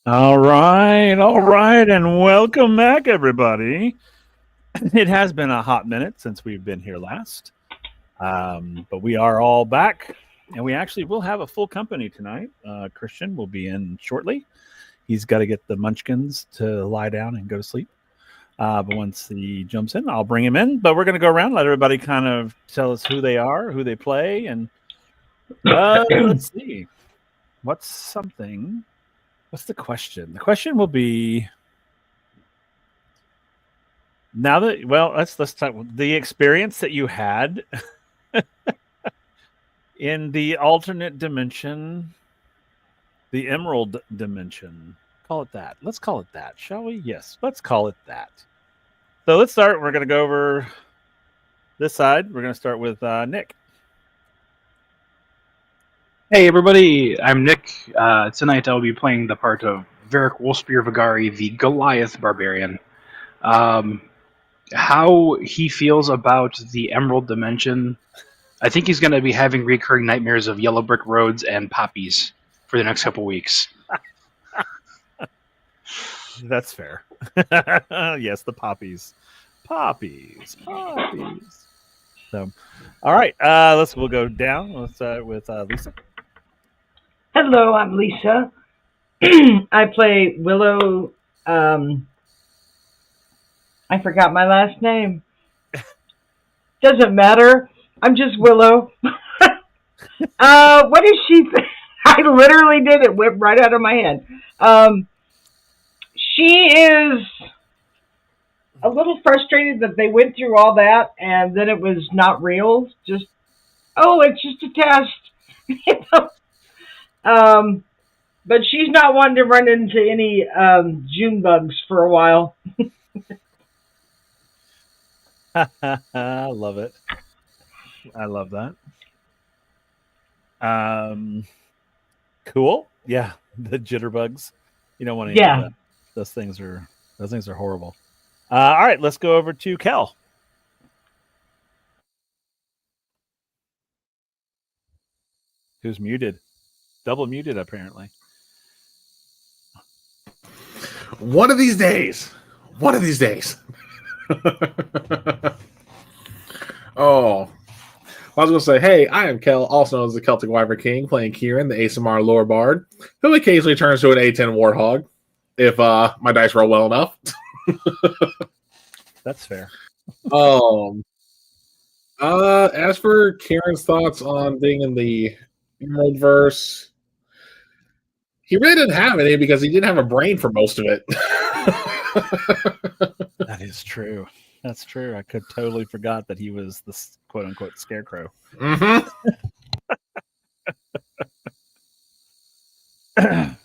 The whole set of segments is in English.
All right, and welcome back, everybody. It has been a hot minute since we've been here last, but we are all back, and we actually will have a full company tonight. Christian will be in shortly. He's got to get the munchkins to lie down and go to sleep. But once he jumps in, I'll bring him in. But we're going to go around, let everybody kind of tell us who they are, who they play, and let's see. What's the question? The question will be now that let's talk the experience that you had in the alternate dimension, the emerald dimension. Call it that. Let's call it that, shall we? Yes, let's call it that. So let's start. We're going to go over this side. We're going to start with Nick. Hey everybody, I'm Nick. Tonight I'll be playing the part of Varric Wolfspear Vigari, the Goliath Barbarian. How he feels about the Emerald Dimension, I think he's going to be having recurring nightmares of yellow brick roads and poppies for the next couple weeks. That's fair. Yes, the poppies. Poppies. So, all right, we'll go down. Let's start with Lisa. Hello, I'm Lisa. I play Willow. I forgot my last name. Doesn't matter. I'm just Willow. What is she? I literally did it. Whipped right out of my head. She is a little frustrated that they went through all that and then it was not real. It's just a test. But she's not wanting to run into any June bugs for a while. I love it. I love that. Cool. Yeah, the jitterbugs. You don't want any of that. Those things are horrible. All right, let's go over to Kel. Who's muted? Double muted, apparently. One of these days. Oh. I was going to say, hey, I am Kel, also known as the Celtic Wyvern King, playing Kieran, the ASMR lore bard, who occasionally turns to an A10 Warthog, if my dice roll well enough. That's fair. As for Kieran's thoughts on being in the Emerald verse, he really didn't have any because he didn't have a brain for most of it. That is true. That's true. I could totally forgot that he was the quote unquote scarecrow. Mm-hmm.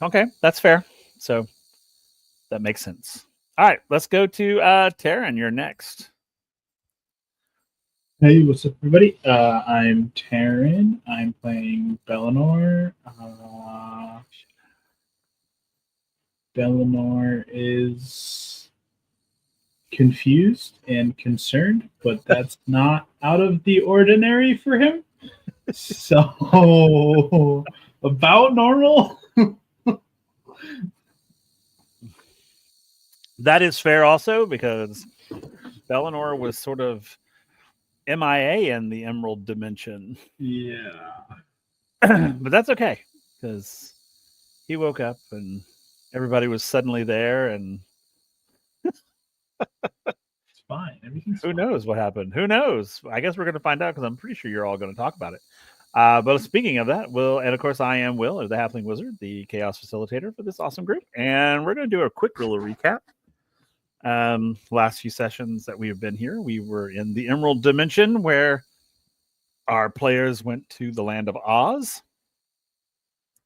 Okay, that's fair. So that makes sense. All right, let's go to Taryn. You're next. Hey, what's up, everybody? I'm Taryn. I'm playing Bellinor. Bellinor is confused and concerned, but that's not out of the ordinary for him. So, about normal. That is fair also, because Bellinor was sort of MIA in the Emerald Dimension. Yeah. But that's okay, because he woke up and everybody was suddenly there, and It's fine. Everything's who fine. knows what happened? Who knows? I guess we're going to find out, because I'm pretty sure you're all going to talk about it. But speaking of that, and of course I am Will, the Halfling Wizard, the Chaos Facilitator for this awesome group, and we're going to do a quick little recap. Last few sessions that we've been here, we were in the Emerald Dimension, where our players went to the land of Oz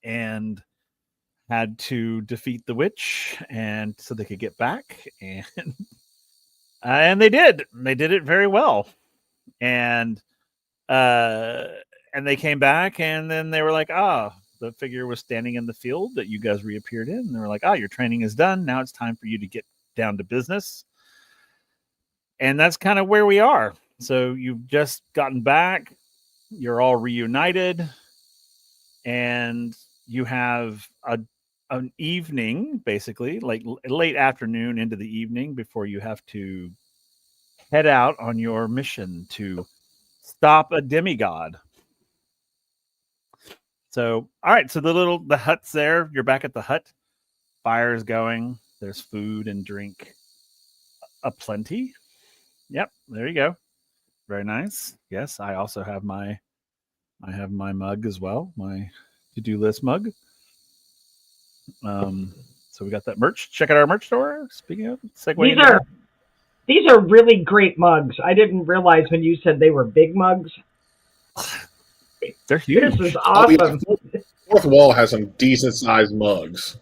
and had to defeat the witch, and so they could get back, and they did. They did it very well, and they came back, and then they were like, the figure was standing in the field that you guys reappeared in, and they were like, your training is done. Now it's time for you to get down to business. And that's kind of where we are. So you've just gotten back, you're all reunited, and you have a an evening, basically, like late afternoon into the evening, before you have to head out on your mission to stop a demigod. So, all right. So the hut's there. You're back at the hut. Fire's going. There's food and drink aplenty. Yep. There you go. Very nice. Yes, I also have my mug as well. My to-do list mug. So we got that merch. Check out our merch store. Speaking of segue, these are really great mugs. I didn't realize when you said they were big mugs. They're huge. This is awesome. Fourth Wall has some decent sized mugs.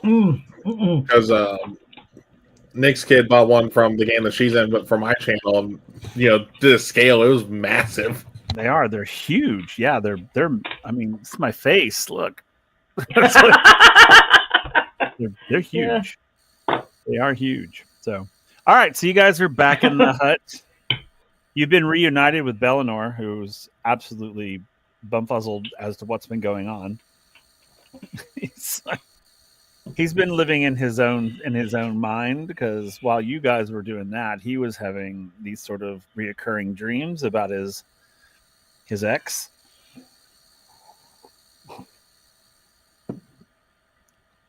Because Nick's kid bought one from the game that she's in, but for my channel, and to the scale, it was massive. They are. They're huge. Yeah, they're. I mean, it's my face. Look. They're huge. Yeah. They are huge. So, all right. So you guys are back in the hut. You've been reunited with Bellinor, who's absolutely bumfuzzled as to what's been going on. He's been living in his own mind, because while you guys were doing that, he was having these sort of reoccurring dreams about his ex.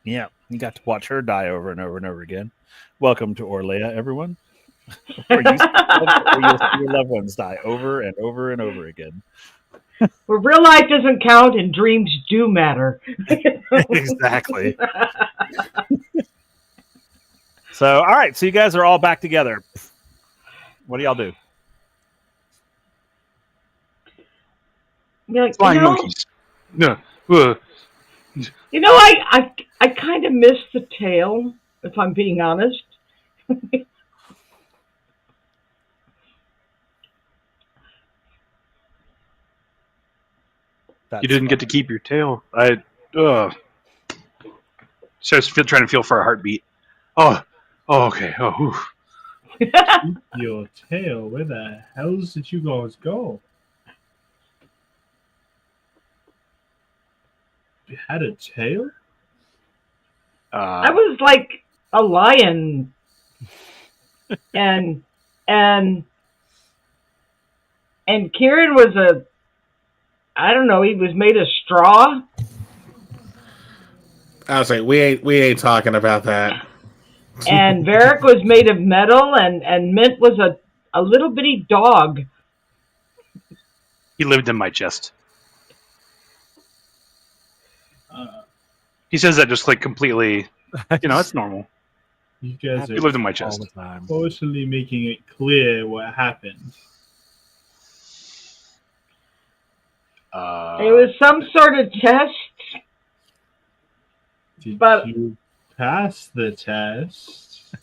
Yeah, you got to watch her die over and over and over again. Welcome to Orlea, everyone. Where you'll see your loved ones die over and over and over again. Where real life doesn't count and dreams do matter. Exactly. So, all right. So you guys are all back together. What do y'all do? Flying monkeys. No. I kind of miss the tail, if I'm being honest. You didn't get to keep your tail. Starts trying to feel for a heartbeat. Oh, okay. Oh, Keep your tail. Where the hells did you guys go? You had a tail? I was like a lion, and Kieran was I don't know, he was made of straw. I was like, we ain't talking about that. And Varric was made of metal, and Mint was a little bitty dog. he lived in my chest. He says that just like completely, it's normal. You guys He are lived in my chest. All the time. forcefully making it clear what happened. It was some sort of test. Did But- you pass the test?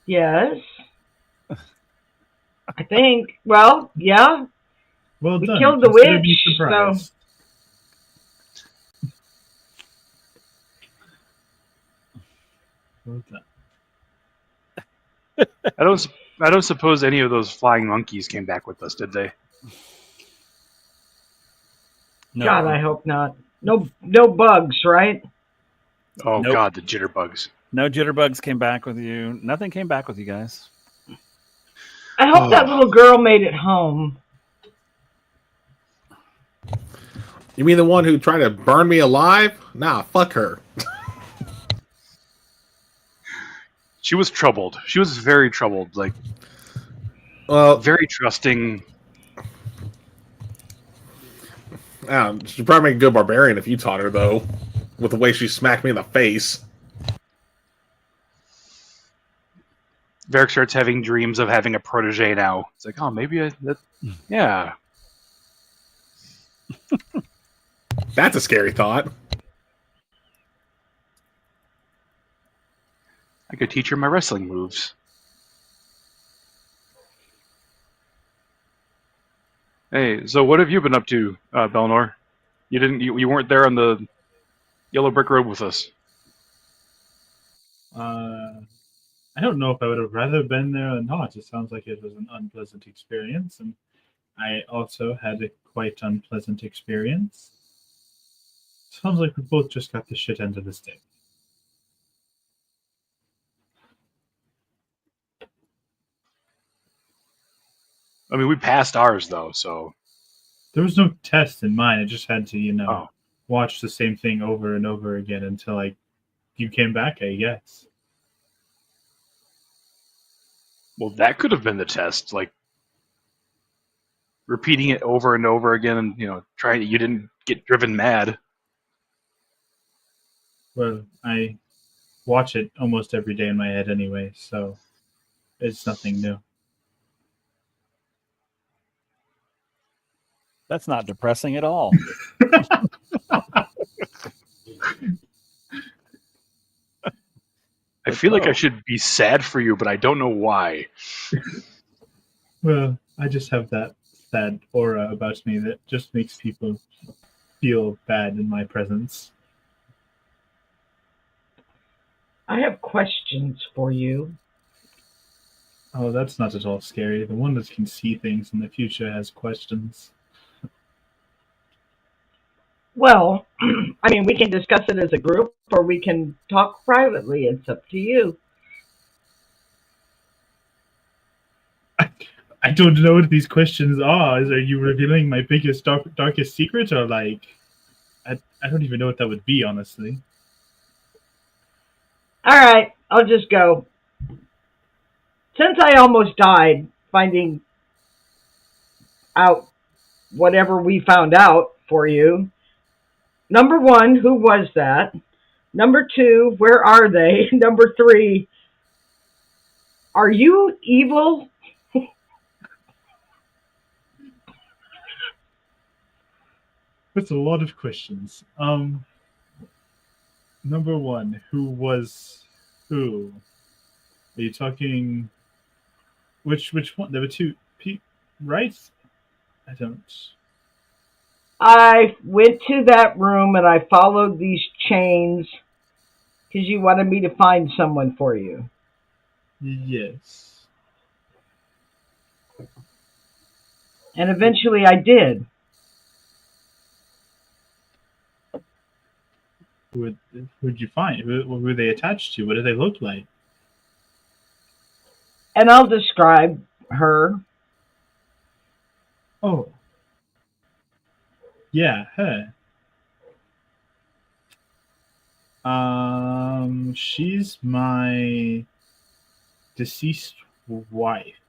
Yes. I think. Well, yeah. Well We done. killed the Consider me witch, surprised. Well done. I don't suppose any of those flying monkeys came back with us, did they? No. God, I hope not. No bugs, right? Oh Nope. God, the jitterbugs. No jitterbugs came back with you. Nothing came back with you guys. I hope that little girl made it home. You mean the one who tried to burn me alive? Nah, fuck her. She was troubled. She was very troubled. Like, Well, very trusting. she'd probably make a good barbarian if you taught her, though, with the way she smacked me in the face. Varric starts having dreams of having a protege now. It's like, oh, maybe yeah. That's a scary thought. I could teach her my wrestling moves. Hey, so what have you been up to, Belnor? You weren't there on the yellow brick road with us. I don't know if I would have rather been there or not. It sounds like it was an unpleasant experience, and I also had a quite unpleasant experience. Sounds like we both just got the shit end of the stick. I mean, we passed ours though, so There was no test in mine. I just had to, oh, watch the same thing over and over again until you came back, I guess. well, that could have been the test. Like repeating it over and over again, and trying. You didn't get driven mad. Well, I watch it almost every day in my head anyway, so it's nothing new. That's not depressing at all. I feel like I should be sad for you, but I don't know why. Well, I just have that sad aura about me that just makes people feel bad in my presence. I have questions for you. Oh, that's not at all scary. The one that can see things in the future has questions. Well, I mean, we can discuss it as a group or we can talk privately. It's up to you. I don't know what these questions are. Are you revealing my biggest, darkest secret, or I don't even know what that would be, honestly. All right, I'll just go. Since I almost died finding out whatever we found out for you, number 1, who was that? Number 2, where are they? Number 3, are you evil? That's a lot of questions. Number 1, who was who? Are you talking? Which one? There were 2, right? I don't. I went to that room and I followed these chains because you wanted me to find someone for you. Yes. And eventually I did. Who'd you find? Who were they attached to? What did they look like? And I'll describe her. Oh. Yeah, her. She's my deceased wife.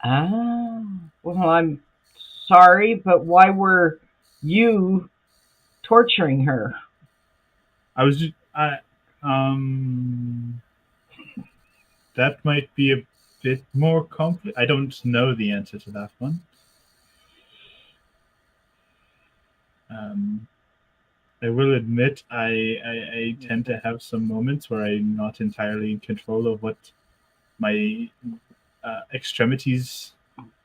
Ah, well, I'm sorry, but why were you torturing her? That might be a bit more complex. I don't know the answer to that one. I will admit I tend to have some moments where I'm not entirely in control of what my extremities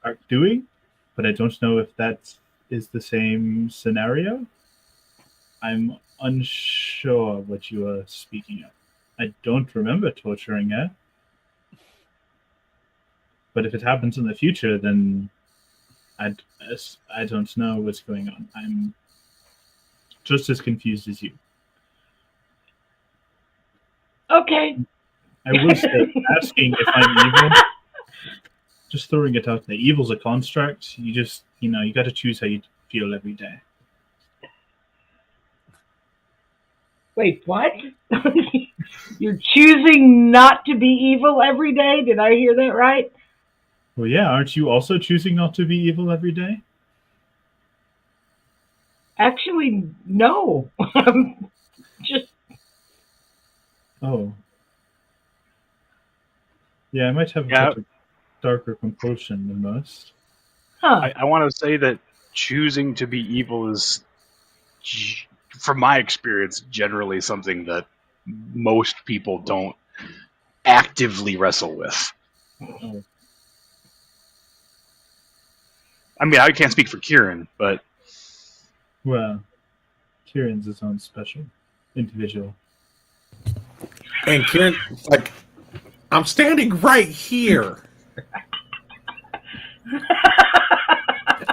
are doing, but I don't know if that is the same scenario. I'm unsure what you are speaking of. I don't remember torturing her. But if it happens in the future, then I don't know what's going on. I'm just as confused as you. Okay. I will say, asking if I'm evil, just throwing it out there. Evil's a construct. You just, you got to choose how you feel every day. Wait, what? You're choosing not to be evil every day? Did I hear that right? Well, yeah. Aren't you also choosing not to be evil every day? Actually, no. Just. Oh. Yeah, I might have a darker compulsion than most. Huh. I want to say that choosing to be evil is, from my experience, generally something that most people don't actively wrestle with. Oh. I mean, I can't speak for Kieran, but... Well, Kieran's his own special individual. And Kieran, I'm standing right here.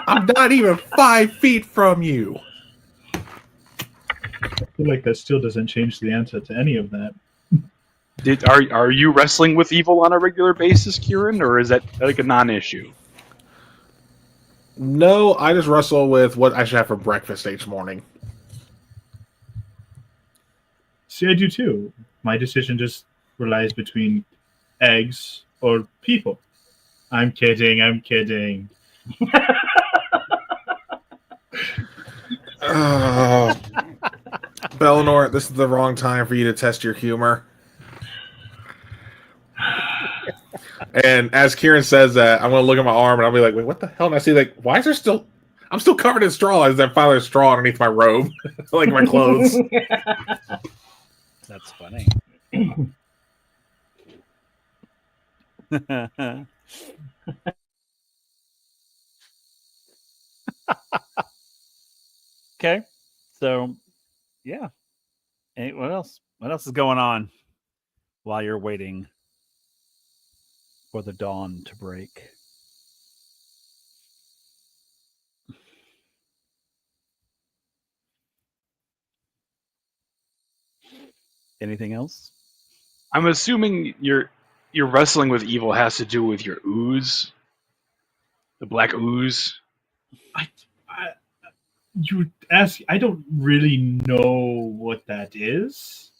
I'm not even 5 feet from you. I feel like that still doesn't change the answer to any of that. Are you wrestling with evil on a regular basis, Kieran, or is that like a non-issue? No, I just wrestle with what I should have for breakfast each morning. See, I do too. My decision just relies between eggs or people. I'm kidding. I'm kidding. Bellinor, this is the wrong time for you to test your humor. And as Kieran says that, I'm going to look at my arm and I'll be like, wait, what the hell? And I see, like, why is there still... I'm still covered in straw as I finally straw underneath my robe. Like my clothes. That's funny. Okay. So, yeah. Hey, what else? What else is going on while you're waiting for the dawn to break? Anything else? I'm assuming your wrestling with evil has to do with your ooze, the black ooze. You ask. I don't really know what that is.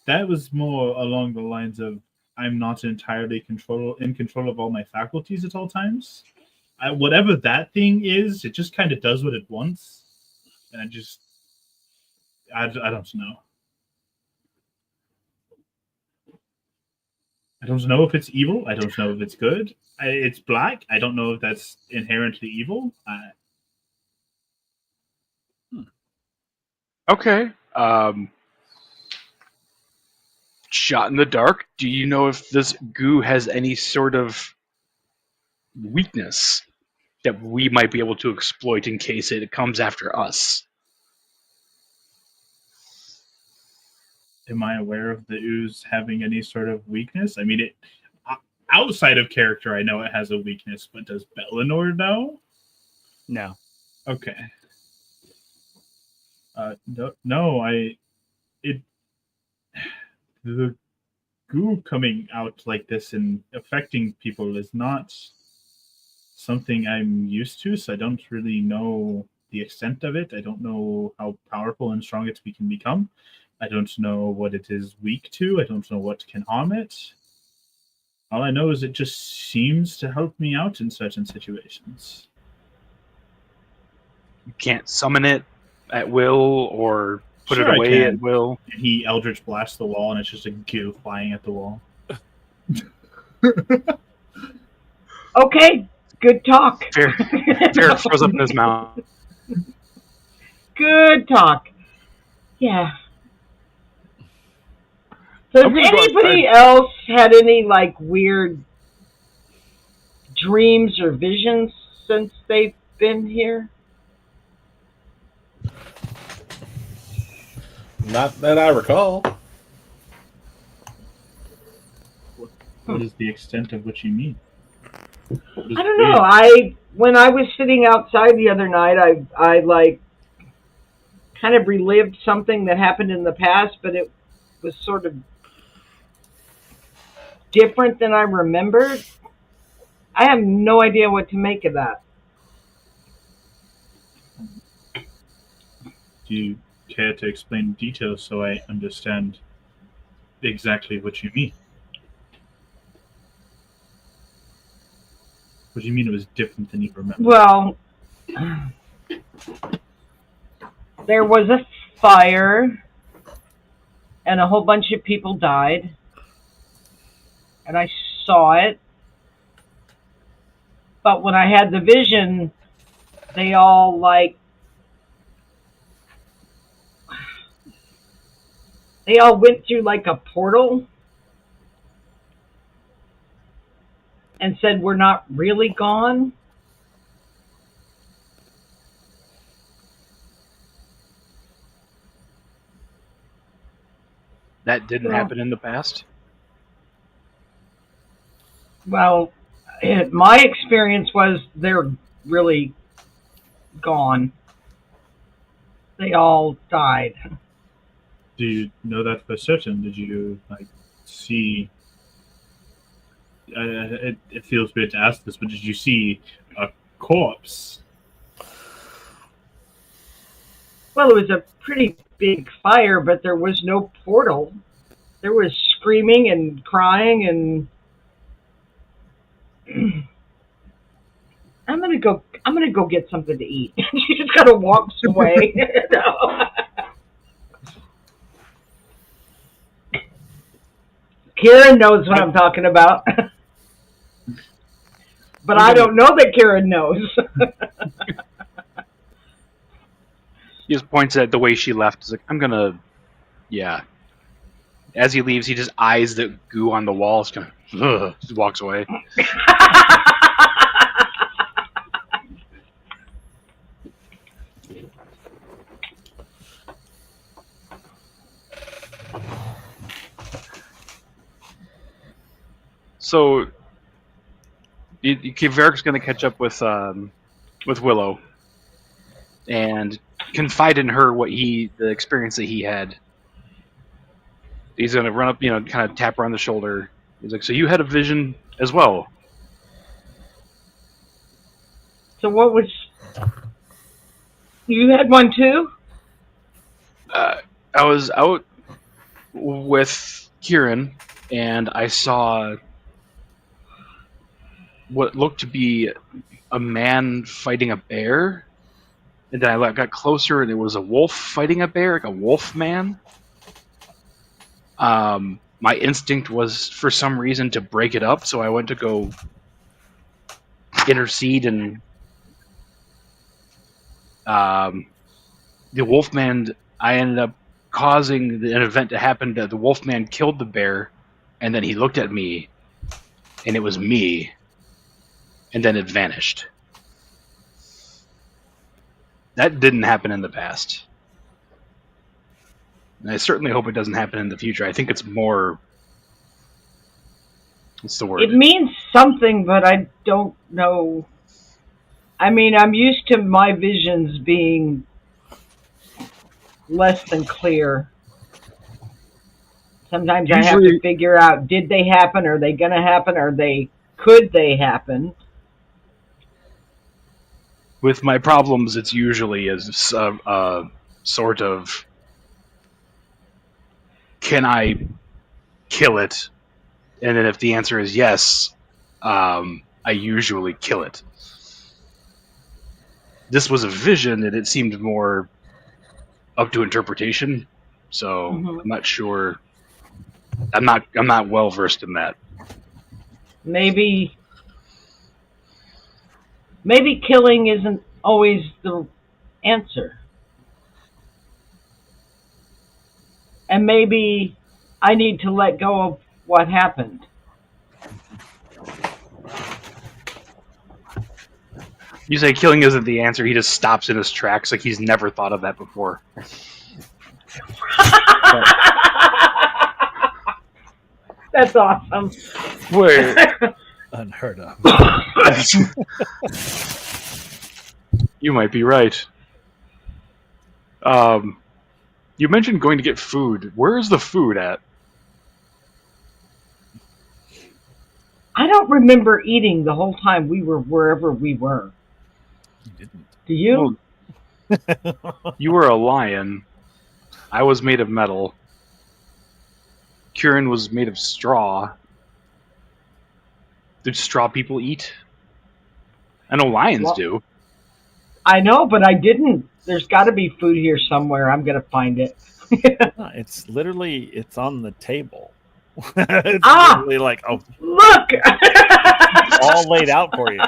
That was more along the lines of I'm not entirely in control of all my faculties at all times. Whatever that thing is, it just kind of does what it wants, and I don't know. I don't know if it's evil. I don't know if it's good. It's black. I don't know if that's inherently evil. Okay. Shot in the dark. Do you know if this goo has any sort of weakness that we might be able to exploit in case it comes after us? Am I aware of the ooze having any sort of weakness? I mean, outside of character, I know it has a weakness, but does Bellinor know? No. Okay. No, the goo coming out like this and affecting people is not something I'm used to, so I don't really know the extent of it. I don't know how powerful and strong it can become. I don't know what it is weak to. I don't know what can harm it. All I know is it just seems to help me out in certain situations. You can't summon it at will or put Sure, it I away can. at will. And he Eldritch blasts the wall, and it's just a goo flying at the wall. Okay, good talk. Fair throws up in his mouth. Good talk. Yeah. So I'm has gonna go anybody outside. else had any like weird dreams or visions since they've been here? Not that I recall. What is the extent of what you mean? I don't know. When I was sitting outside the other night, I like kind of relived something that happened in the past, but it was sort of different than I remembered. I have no idea what to make of that. Do you care to explain details so I understand exactly what you mean? What do you mean it was different than you remember? Well, there was a fire and a whole bunch of people died, and I saw it. But when I had the vision, they all went through like a portal and said, "We're not really gone." That didn't happen in the past. Well, my experience was they're really gone. They all died. Do you know that for certain? Did you see? It feels weird to ask this, but did you see a corpse? Well, it was a pretty big fire, but there was no portal. There was screaming and crying, and I'm gonna go get something to eat. She just kind of walks away. No. Kieran knows what I'm talking about. But I don't know that Kieran knows. He just points at the way she left. He's like, I'm gonna, yeah. As he leaves, he just eyes the goo on the wall. Just kind of, just walks away. So, Varric's going to catch up with Willow and confide in her the experience that he had. He's going to run up, kind of tap her on the shoulder. He's like, "So you had a vision as well?" So what was... You had one too? I was out with Kieran, and I saw what looked to be a man fighting a bear. And then I got closer, and it was a wolf fighting a bear, like a wolf man. My instinct was, for some reason, to break it up, so I went to go intercede, and the wolfman, I ended up causing an event to happen. That the wolfman killed the bear, and then he looked at me, and it was me, and then it vanished. That didn't happen in the past. And I certainly hope it doesn't happen in the future. I think it's more... What's the word? It means something, but I don't know. I mean, I'm used to my visions being less than clear. Sometimes I have to figure out, did they happen? Are they going to happen? Could they happen? With my problems, it's usually a sort of, can I kill it? And then if the answer is yes, I usually kill it. This was a vision, and it seemed more up to interpretation. So I'm not sure. I'm not well versed in that. Maybe killing isn't always the answer. And maybe I need to let go of what happened. You say killing isn't the answer, he just stops in his tracks like he's never thought of that before. That's awesome. Wait. Unheard of. You might be right. You mentioned going to get food. Where is the food at? I don't remember eating the whole time we were wherever we were. You didn't. Do you? Well, you were a lion. I was made of metal. Kieran was made of straw. Did straw people eat? I know lions do. I know, but I didn't. There's got to be food here somewhere. I'm going to find it. It's literally, it's on the table. It's literally like, oh, look! all laid out for you.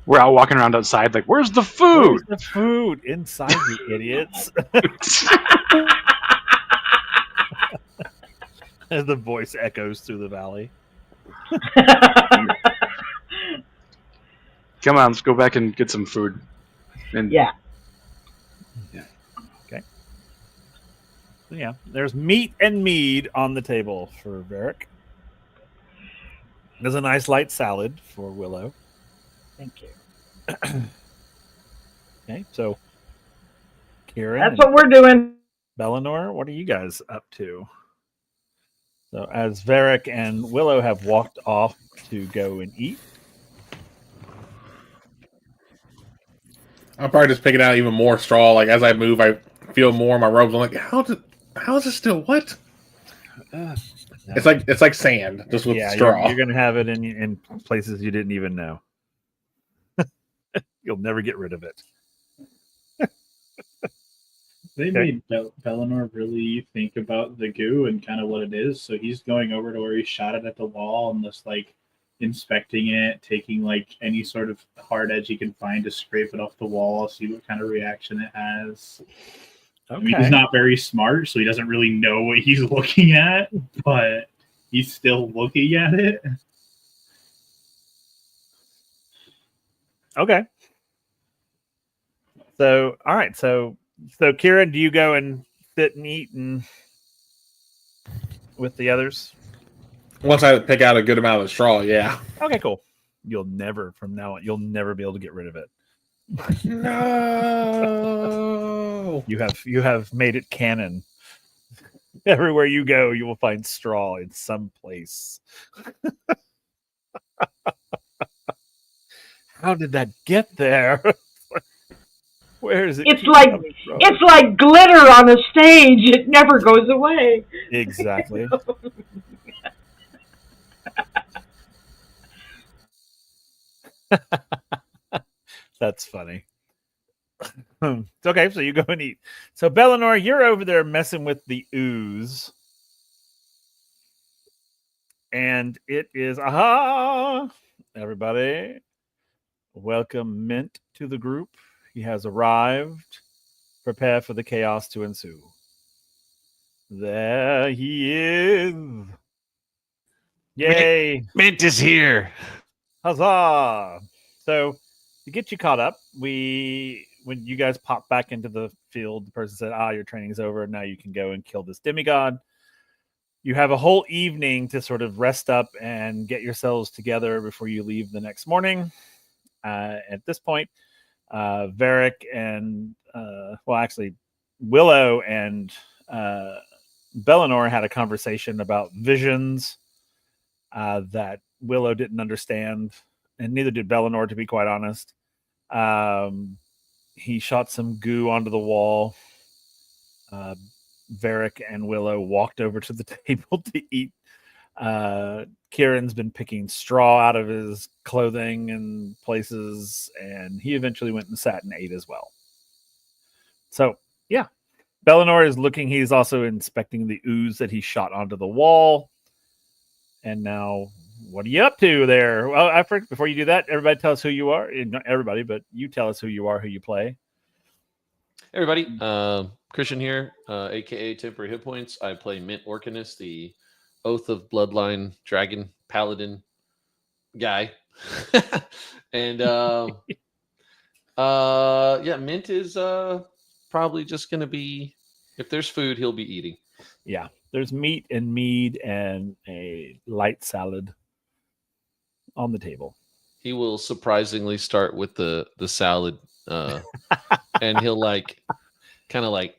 We're out walking around outside like, where's the food? Where's the food? Inside, you idiots. As the voice echoes through the valley. Come on, let's go back and get some food. And yeah. Okay. So yeah, there's meat and mead on the table for Varric. There's a nice light salad for Willow. Thank you. Okay, so Kieran That's and what we're doing. Bellinor, what are you guys up to? So as Varric and Willow have walked off to go and eat, I'm probably just picking out even more straw. Like as I move, I feel more of my robes. I'm like, how is it still what? no. It's like sand, just with yeah, straw. you're gonna have it in places you didn't even know. You'll never get rid of it. They made Bellinor really think about the goo and kind of what it is. So he's going over to where he shot it at the wall and just like inspecting it, taking like any sort of hard edge he can find to scrape it off the wall, see what kind of reaction it has. Okay. I mean, he's not very smart, so he doesn't really know what he's looking at, but he's still looking at it. Okay. So, all right. So Kieran, do you go and sit and eat and with the others? Once I pick out a good amount of straw, yeah. Okay, cool. You'll never be able to get rid of it. No. You have made it canon. Everywhere you go, you will find straw in some place. How did that get there? Where is it? It's like glitter on a stage. It never goes away. Exactly. That's funny. Okay, so you go and eat. So Bellinor, you're over there messing with the ooze. And it is everybody. Welcome Mint to the group. He has arrived. Prepare for the chaos to ensue. There he is. Yay. Mint is here. Huzzah. So to get you caught up, when you guys popped back into the field, the person said, your training's over. Now you can go and kill this demigod. You have a whole evening to sort of rest up and get yourselves together before you leave the next morning. At this point, Varric and Willow and Bellinor had a conversation about visions that Willow didn't understand, and neither did Bellinor, to be quite honest. He shot some goo onto the wall. Varric and Willow walked over to the table to eat. Kieran's been picking straw out of his clothing and places, and he eventually went and sat and ate as well. So, yeah. Bellinor is looking. He's also inspecting the ooze that he shot onto the wall. And now, what are you up to there? Well, before you do that, everybody tell us who you are. Not everybody, but you tell us who you are, who you play. Everybody, Christian here, aka Temporary Hit Points. I play Mint Orcanus, the Oath of Bloodline Dragon Paladin guy. And Mint is probably just gonna be, if there's food, he'll be eating. Yeah, there's meat and mead and a light salad on the table. He will surprisingly start with the salad, and he'll kind of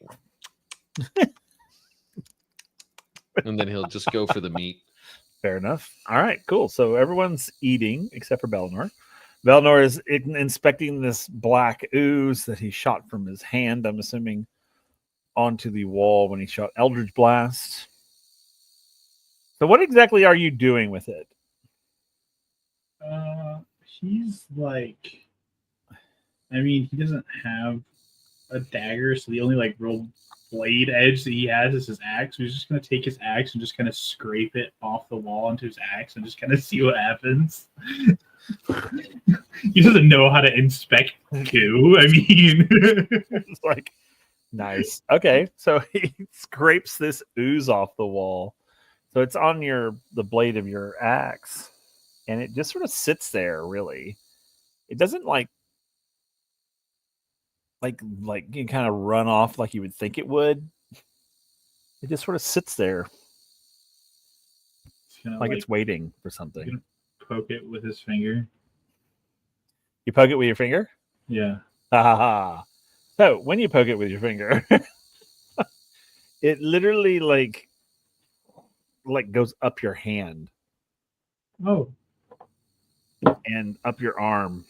and then he'll just go for the meat. Fair enough. All right, cool. So everyone's eating except for Bellinor. Bellinor is inspecting this black ooze that he shot from his hand, I'm assuming, onto the wall when he shot Eldritch Blast. So what exactly are you doing with it? He's like, I mean, he doesn't have a dagger, so the only real blade edge that he has is his axe. So he's just gonna take his axe and just kind of scrape it off the wall into his axe and just kind of see what happens. He doesn't know how to inspect goo. I mean, It's like, nice. Okay, so he scrapes this ooze off the wall. So it's on the blade of your axe, and it just sort of sits there. Really, it doesn't like you kind of run off like you would think it would. It just sort of sits there, he's gonna, like it's waiting for something. poke it with his finger. You poke it with your finger? Yeah. Ha ha ha. So when you poke it with your finger, it literally like goes up your hand Oh. and up your arm.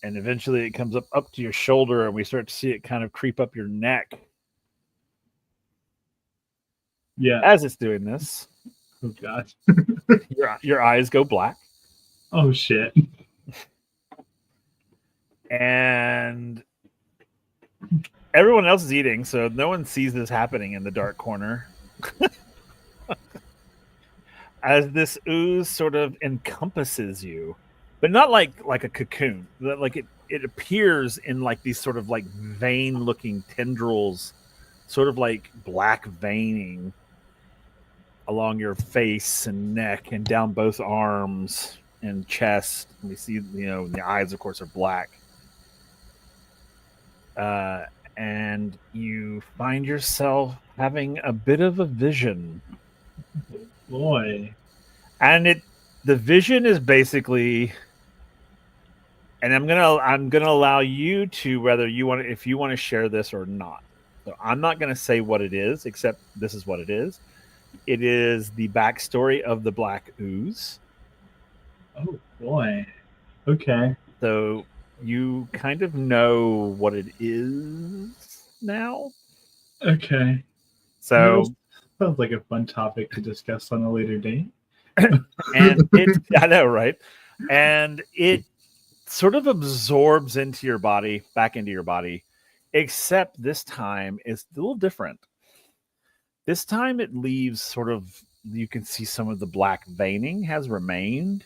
And eventually it comes up to your shoulder, and we start to see it kind of creep up your neck. Yeah. As it's doing this, Oh god. your eyes go black, Oh shit. and everyone else is eating, so no one sees this happening in the dark corner. As this ooze sort of encompasses you, but not like a cocoon. Like it appears in like these sort of like vein looking tendrils, sort of like black veining along your face and neck and down both arms and chest. And we see, the eyes, of course, are black. And you find yourself having a bit of a vision. Boy. And the vision is basically, and I'm gonna allow you to, whether you want, if you want to share this or not. So I'm not gonna say what it is, except this is what it is. It is the backstory of the black ooze. Oh boy. Okay. So you kind of know what it is now. Okay. So sounds like a fun topic to discuss on a later date. And I know, right? And it sort of absorbs back into your body, except this time it's a little different. This time it leaves sort of, you can see some of the black veining has remained.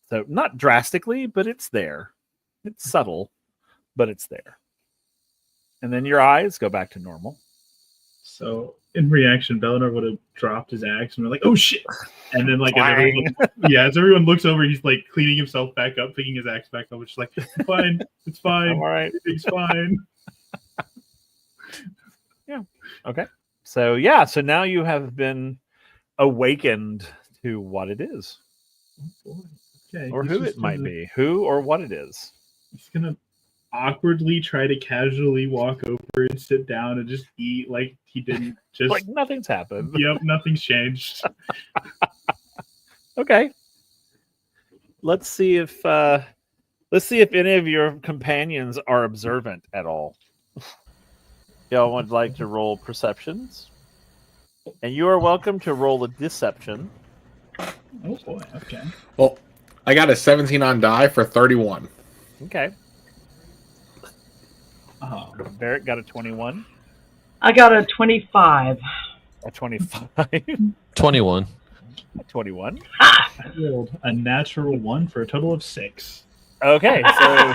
So not drastically, but it's there. It's subtle, but it's there. And then your eyes go back to normal. So in reaction, Bellinor would have dropped his axe and we're like, oh shit. And then as everyone looks over, he's like cleaning himself back up, picking his axe back up, which is like, it's fine. It's fine. All right. It's fine. Yeah. Okay. So now you have been awakened to what it is. Oh, boy. Okay. Or who it might be. Who or what it is. He's gonna awkwardly try to casually walk over and sit down and just eat like he didn't just like nothing's happened. Yep, nothing's changed. Okay. Let's see if any of your companions are observant at all. Y'all would like to roll perceptions. And you are welcome to roll a deception. Oh boy, okay. Well, I got a 17 on die for 31. Okay. Oh. Barrett got a 21. I got a 25. A 25. 21. A 21. I rolled a natural 1 for a total of 6. Okay, so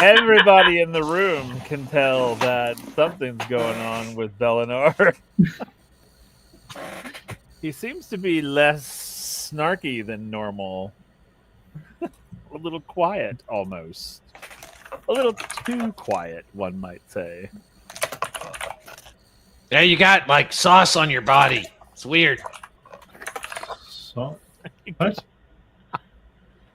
everybody in the room can tell that something's going on with Bellinor. He seems to be less snarky than normal. A little quiet, almost. A little too quiet, one might say. Yeah, you got like sauce on your body. It's weird. So, what?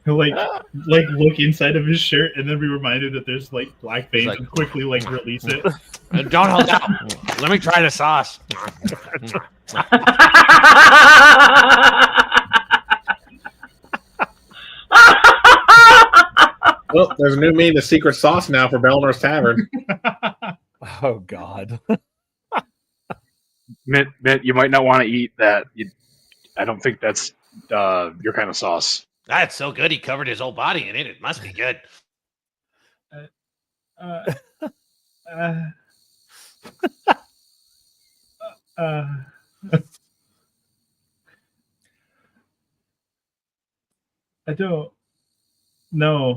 He'll like look inside of his shirt and then be reminded that there's like black veins like- and quickly like release it. Don't hold out. Let me try the sauce. Well, there's a new meaning to secret sauce now for Bellinor's Tavern. Oh, God. Mint, you might not want to eat that. I don't think that's your kind of sauce. That's so good. He covered his whole body in it. It must be good.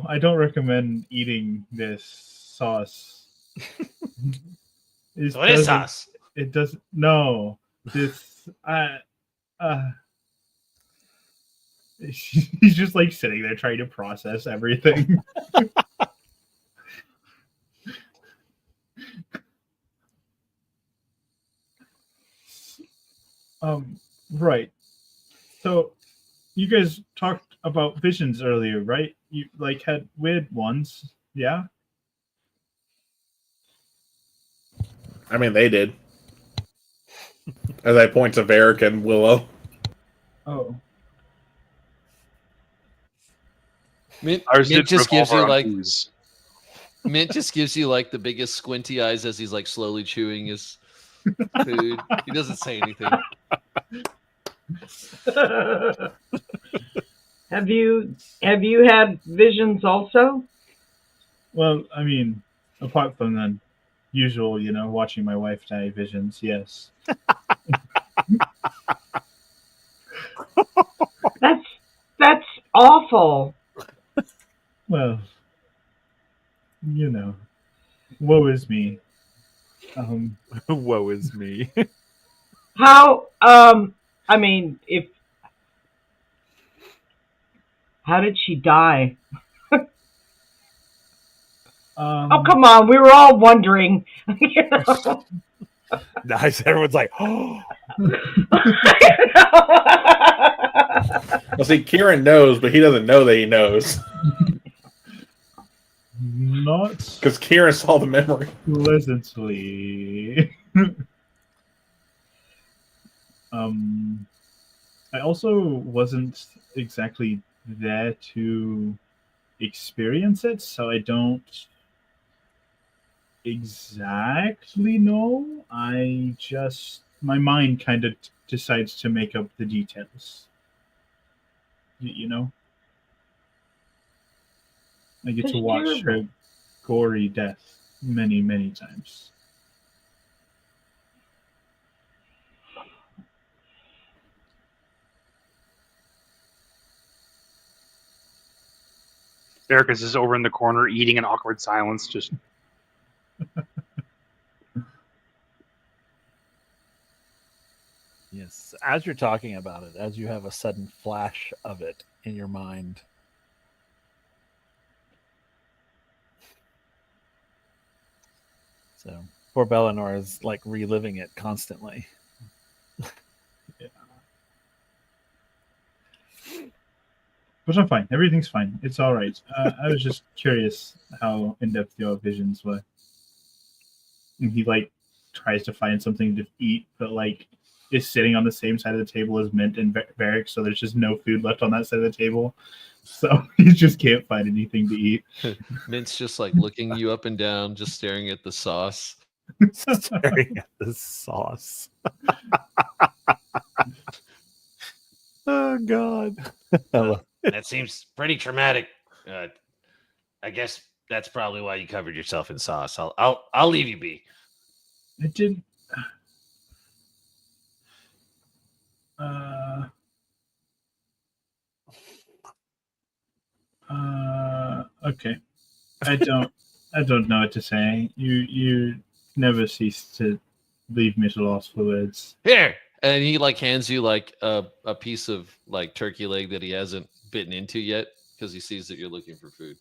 I don't recommend eating this sauce. So what is sauce? It doesn't. No, this. He's just like sitting there trying to process everything. Right. So You guys talked about visions earlier, right? You like had weird ones, yeah? I mean, they did. As I point to Varric and Willow. Oh. Mint, Ours Mint did just gives revolve you around like booze. Mint just gives you like the biggest squinty eyes as he's like slowly chewing his food. He doesn't say anything. Have you had visions also? Well, I mean, apart from the usual, watching my wife die visions, yes. That's awful. Well, woe is me. Woe is me. How I mean, how did she die? Oh, come on, we were all wondering. Nice. Everyone's like, oh. Well, see, Kieran knows, but he doesn't know that he knows. Not Because Kieran saw the memory. pleasantly. I also wasn't exactly there to experience it, so I don't exactly know. My mind kind of decides to make up the details. You know? I get to That's watch her terrible. gory death many, many times. Ericus is over in the corner eating in awkward silence. Just Yes. As you're talking about it, as you have a sudden flash of it in your mind, so poor Bellinor is like reliving it constantly. Yeah. But I'm fine. Everything's fine. It's all right. I was just curious how in-depth your visions were. And he tries to find something to eat, but is sitting on the same side of the table as Mint and Varric, so there's just no food left on that side of the table. So he just can't find anything to eat. Mint's just looking you up and down, just staring at the sauce. Staring at the sauce. Oh God. That seems pretty traumatic. I guess that's probably why you covered yourself in sauce. I'll leave you be. It didn't. Okay. I don't know what to say. You never cease to leave me at a loss for words. Here, and he hands you a piece of turkey leg that he hasn't bitten into yet because he sees that you're looking for food.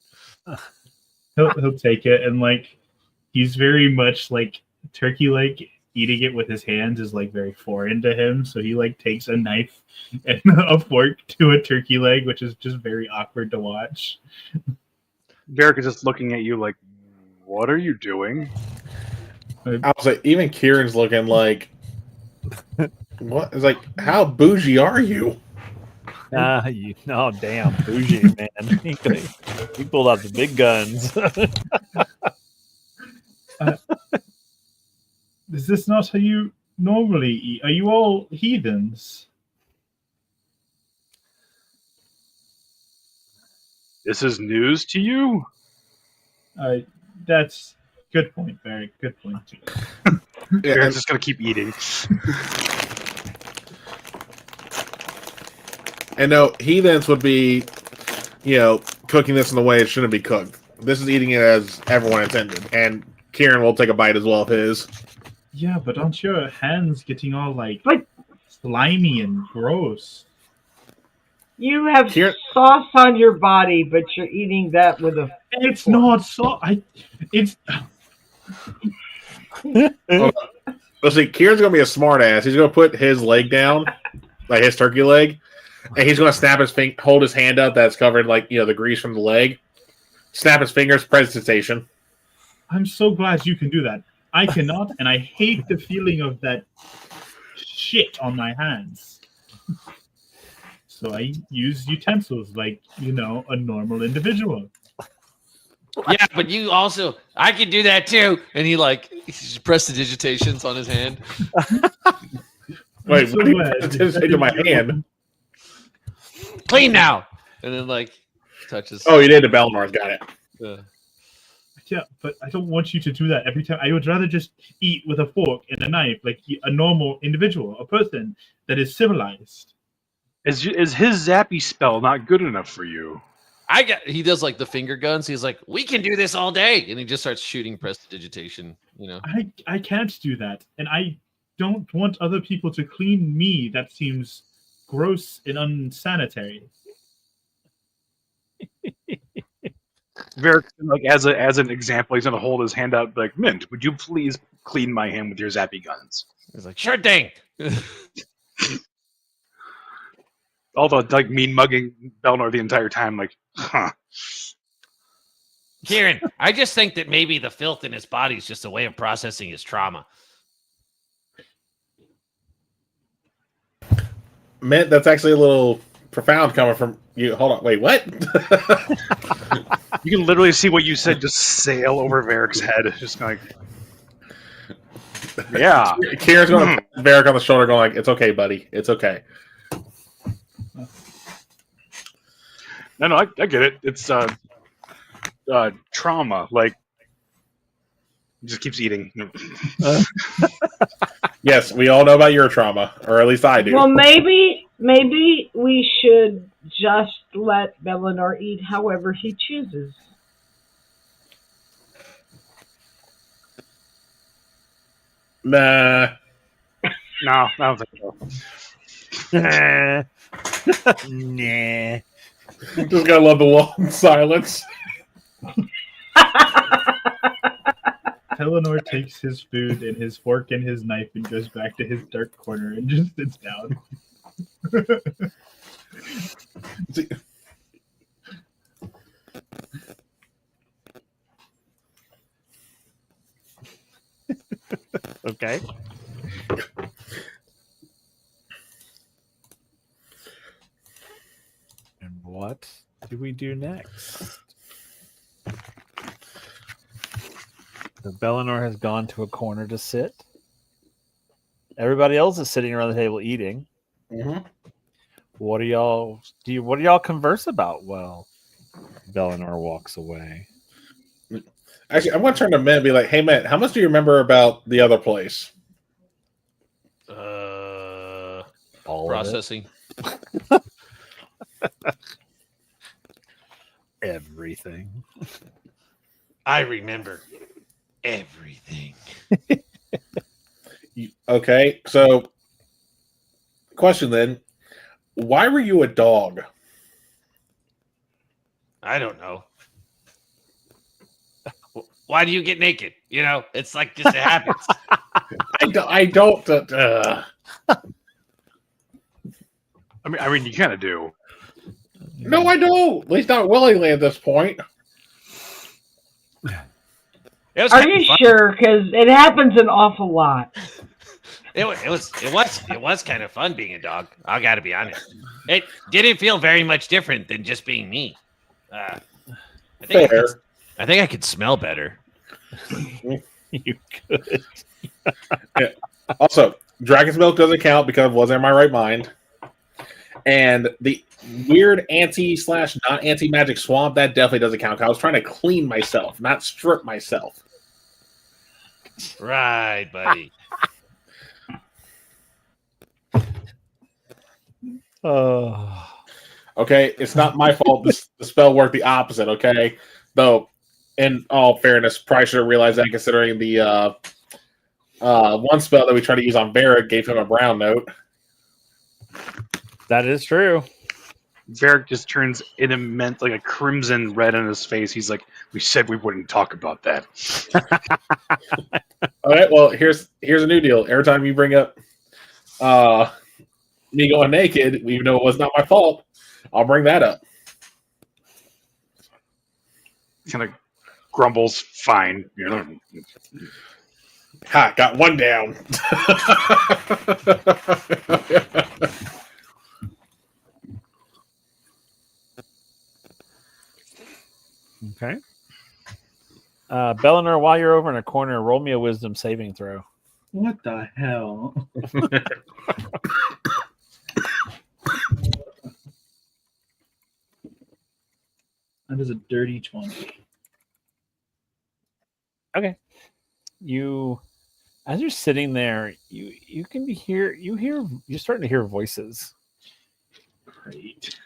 He'll take it, and he's very much turkey leg. Eating it with his hands is very foreign to him, so he takes a knife and a fork to a turkey leg, which is just very awkward to watch. Varric is just looking at you like, "What are you doing?" I was like, even Kieran's looking like, what? It's like, how bougie are you? Oh damn, bougie man. He pulled out the big guns. Is this not how you normally eat? Are you all heathens? This is news to you? That's good point, Barry. Good point. Eric's just gonna keep eating. And no, heathens would be, cooking this in the way it shouldn't be cooked. This is eating it as everyone intended. And Kieran will take a bite as well of his. Yeah, but aren't your hands getting all But- slimy and gross? You have Here- sauce on your body, but you're eating that with a It's fork. not so. It's Let's see, Kieran's gonna be a smart ass. He's gonna put his leg down, his turkey leg, and he's going to snap his hold his hand up that's covered like the grease from the leg. Snap his fingers, presentation. I'm so glad you can do that. I cannot, and I hate the feeling of that shit on my hands. So I use utensils like, a normal individual. Yeah, but you also, I can do that too. And he prestidigitations on his hand. Wait, so what do you glad prestidigitate to my hand? Clean now. And then touches. Oh, you did the Belmar's got it. Yeah, but I don't want you to do that every time. I would rather just eat with a fork and a knife like a normal individual, a person that is civilized. Is his zappy spell not good enough for you? He does like the finger guns. He's like, we can do this all day. And he just starts shooting prestidigitation, I can't do that. And I don't want other people to clean me. That seems gross and unsanitary. Varric, as an example, he's gonna hold his hand out like, Mint, would you please clean my hand with your zappy guns? He's like, sure thing. Although mean mugging Belnor the entire time, huh. Kieran, I just think that maybe the filth in his body is just a way of processing his trauma. Mint, that's actually a little profound coming from you. Hold on, wait, what? You can literally see what you said just sail over Varric's head. It's just yeah. Kieran's going to pat Varric on the shoulder, going like, "It's okay, buddy. It's okay." No, I get it. It's trauma. He just keeps eating. Yes, we all know about your trauma, or at least I do. Well, maybe we should just let Bellinor eat however he chooses. Nah. No, I don't think so. Nah. Just gotta love the long silence. Pellinor takes his food and his fork and his knife and goes back to his dark corner and just sits down. Okay. And what do we do next? So Bellinor has gone to a corner to sit. Everybody else is sitting around the table eating. Mm-hmm. What do y'all converse about? Well, Bellinor walks away. Actually, I'm going to turn to Mint and be like, "Hey, Mint, how much do you remember about the other place?" All Processing. Everything. I remember everything. Okay, so question then: why were you a dog? I don't know. Why do you get naked? It's like just it happens. I don't. I mean, you kind of do. No, I don't. At least not willingly at this point. It was Are kinda you fun. sure? Because it happens an awful lot. It was kind of fun being a dog. I got to be honest. It didn't feel very much different than just being me. I think Fair. I think I could smell better. You could. Also, Dragon's Milk doesn't count because I wasn't in my right mind. And the weird anti/not anti-magic swamp, that definitely doesn't count. I was trying to clean myself, not strip myself. Right, buddy. Oh. Okay, it's not my fault. The spell worked the opposite. Okay, though, in all fairness, probably should have realized that considering the one spell that we tried to use on Varric gave him a brown note. That is true. Varric just turns in immense, like a crimson red on his face. He's like, "We said we wouldn't talk about that." All right, well, here's a new deal. Every time you bring up me going naked, even though it was not my fault, I'll bring that up. Kind of grumbles, fine. Ha, got one down. Okay. Bellinor, while you're over in a corner, roll me a wisdom saving throw. What the hell? That is a dirty 20. Okay. You, as you're sitting there, you're starting to hear voices. Great.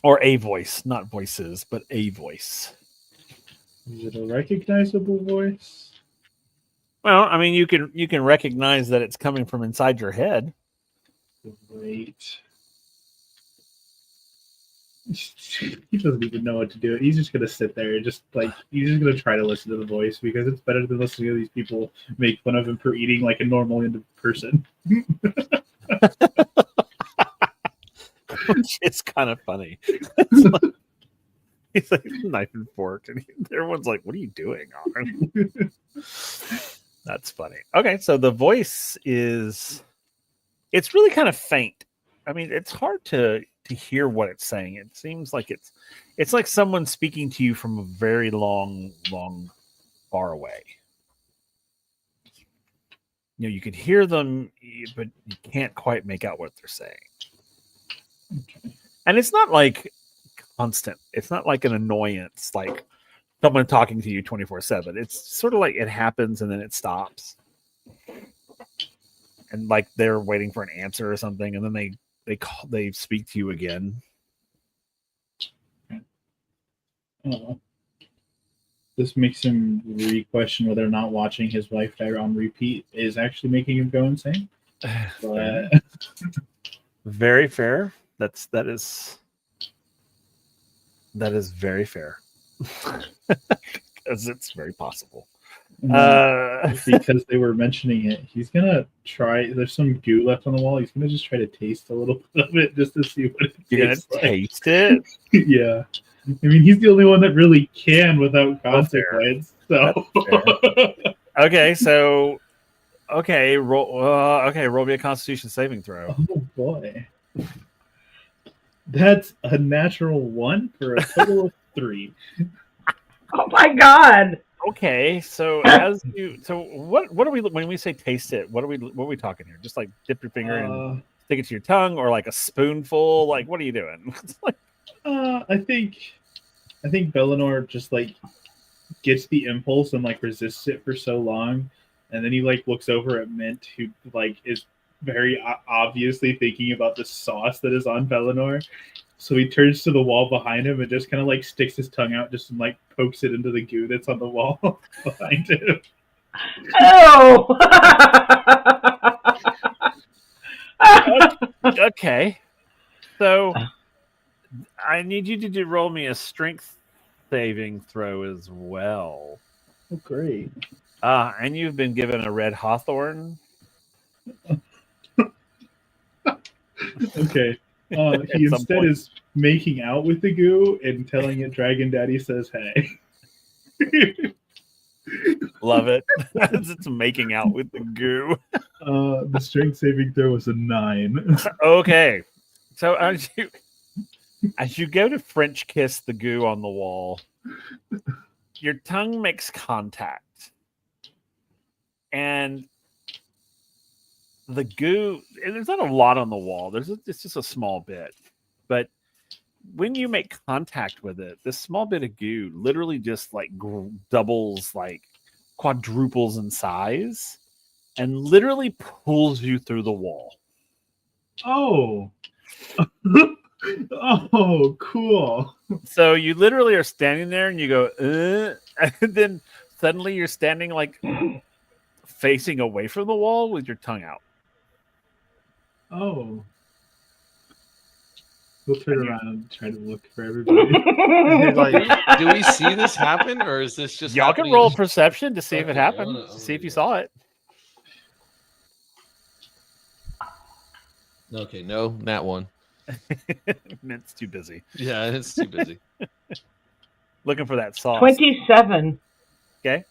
Or a voice, not voices, but a voice. Is it a recognizable voice? Well, I mean, you can recognize that it's coming from inside your head. Great. He doesn't even know what to do. He's just gonna sit there, he's just gonna try to listen to the voice because it's better than listening to these people make fun of him for eating like a normal person. Which is kind of funny. He's like knife and fork, and everyone's like, "What are you doing, Arn?" That's funny. Okay, so the voice it's really kind of faint. I mean, it's hard to hear what it's saying. It seems like it's like someone speaking to you from a very long far away. You know, you can hear them, but you can't quite make out what they're saying. Okay. And it's not like constant. It's not like an annoyance, like someone talking to you 24/7. It's sort of like it happens and then it stops. And like they're waiting for an answer or something, and then they speak to you again. This makes him re-question whether or not watching his wife die on repeat is actually making him go insane. But Very fair. That is very fair. Because it's very possible. Because they were mentioning it, he's gonna try. There's some goo left on the wall. He's gonna just try to taste a little bit of it just to see what it You're gonna tastes like. taste it? Yeah, I mean he's the only one that really can without consequence. So Okay, so roll me a Constitution saving throw. oh boy, that's a natural 1 for a total of 3. Oh my god! Okay, so what are we when we say taste it? What are we talking here? Just like dip your finger and stick it to your tongue, or like a spoonful? Like what are you doing? I think Bellinor just like gets the impulse and like resists it for so long, and then he like looks over at Mint, who like is very obviously thinking about the sauce that is on Bellinor. So he turns to the wall behind him and just kind of like sticks his tongue out, just and like pokes it into the goo that's on the wall behind him. Oh! Okay, so I need you to roll me a strength saving throw as well. Oh, great. And you've been given a red hawthorn. Okay. He instead is making out with the goo and telling it Dragon Daddy says hey. Love it. It's making out with the goo. The strength saving throw was a 9. Okay. So as you go to French kiss the goo on the wall, your tongue makes contact. And the goo, there's not a lot on the wall. It's just a small bit. But when you make contact with it, this small bit of goo literally just like doubles, like quadruples in size, and literally pulls you through the wall. Oh. Oh, cool. So you literally are standing there and you go, and then suddenly you're standing like facing away from the wall with your tongue out. Oh. We'll turn around and try to look for everybody. Like, do we see this happen, or is this just y'all happening? can roll perception to see if it Okay, happened, I'll see if you do saw it. Okay, no, nat one. Mint's too busy Yeah, it's too busy. looking for that sauce. 27. Okay,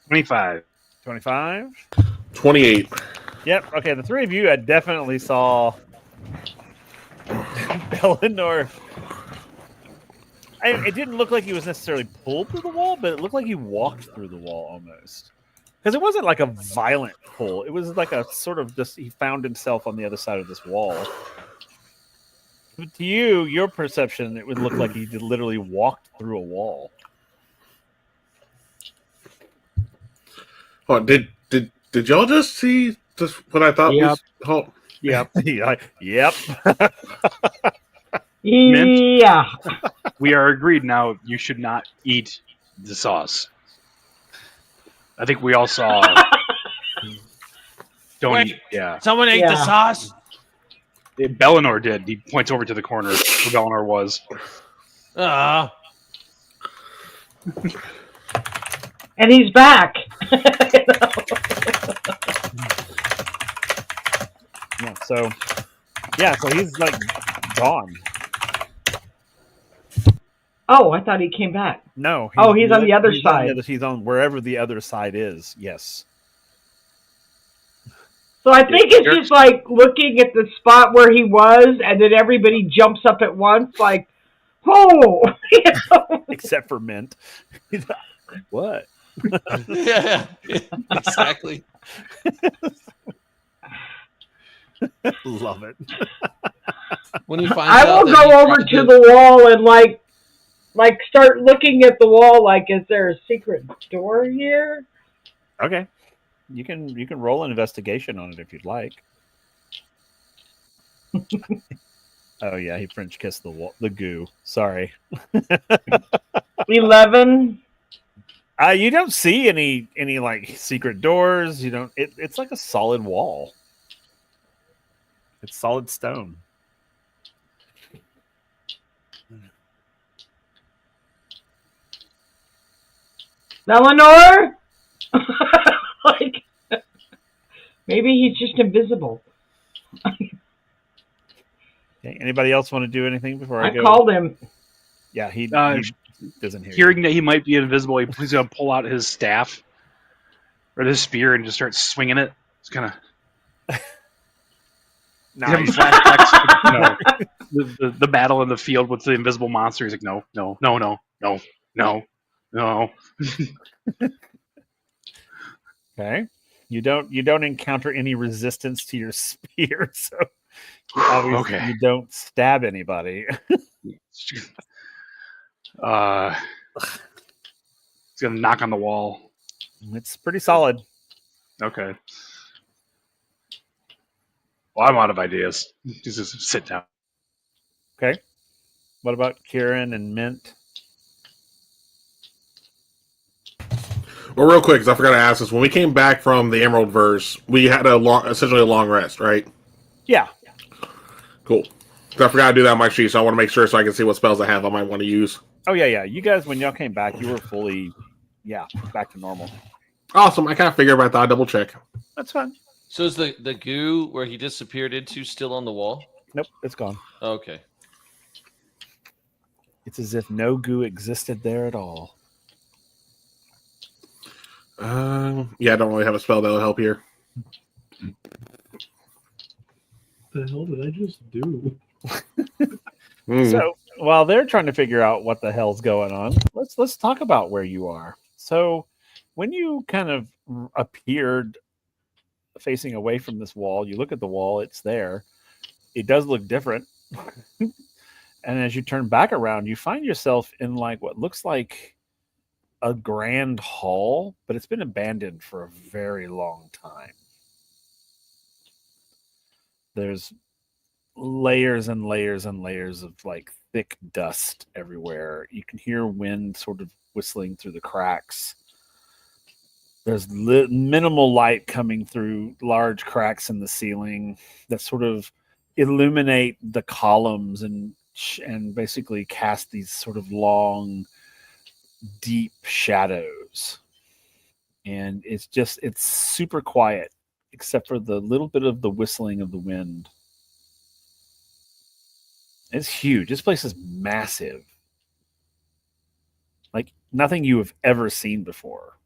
25. 25. 28. Yep. Okay, the three of you, I definitely saw Eleanor. It didn't look like he was necessarily pulled through the wall, but it looked like he walked through the wall almost. Because it wasn't like a violent pull. It was like a sort of just, he found himself on the other side of this wall. But to you, your perception, it would look like he literally walked through a wall. Oh, did y'all just see just what I thought Yep. was? Oh, Yep. Yep. Mint? Yeah. We are agreed now you should not eat the sauce. I think we all saw. Don't Wait. eat. Yeah. Someone ate the Yeah. sauce. Bellinor did. He points over to the corner where Bellinor was. Ah, And he's back. Yeah, so he's like gone. Oh, I thought he came back. No. He's on the other side. He's on wherever the other side is. Yes. So I think it's just like looking at the spot where he was, and then everybody jumps up at once, like, "Oh!" Except for Mint. He's like, what? Yeah, exactly. Love it. When he finds I out will that he go over tried to the wall and like start looking at the wall. Like, is there a secret door here? Okay. You can roll an investigation on it if you'd like. Oh yeah, he French kissed the goo. Sorry. 11. You don't see any like secret doors. You don't. It's like a solid wall. It's solid stone. Eleanor? Like, maybe he's just invisible. Okay. Anybody else want to do anything before I I go? called him. Yeah, he doesn't hear Hearing you. that he might be invisible, he's going to pull out his staff or his spear and just start swinging it. It's kind of Nice. flashbacks. The battle in the field with the invisible monster. He's like, no. Okay. You don't encounter any resistance to your spear, so obviously Okay. you don't stab anybody. He's going to knock on the wall. It's pretty solid. Okay. Well, I'm out of ideas. Just sit down. Okay. What about Kieran and Mint? well, real quick, because I forgot to ask this. When we came back from the Emerald Verse, we had essentially a long rest, right? Yeah. Cool. 'Cause I forgot to do that on my sheet, so I want to make sure so I can see what spells I have I might want to use. Oh yeah. You guys, when y'all came back, you were fully, back to normal. Awesome. I kind of figured, but I thought I'd double check. That's fine. So is the goo where he disappeared into still on the wall? Nope, it's gone. Okay. It's as if no goo existed there at all. Yeah, I don't really have a spell that'll help here. The hell did I just do? So while they're trying to figure out what the hell's going on, let's talk about where you are. So when you kind of appeared facing away from this wall, you look at the wall, it's there. It does look different. And as you turn back around, you find yourself in like what looks like a grand hall, but it's been abandoned for a very long time. There's layers and layers and layers of like thick dust everywhere. You can hear wind sort of whistling through the cracks. There's minimal light coming through large cracks in the ceiling that sort of illuminate the columns and basically cast these sort of long, deep shadows. And it's super quiet except for the little bit of the whistling of the wind. It's huge. This place is massive. Like nothing you have ever seen before.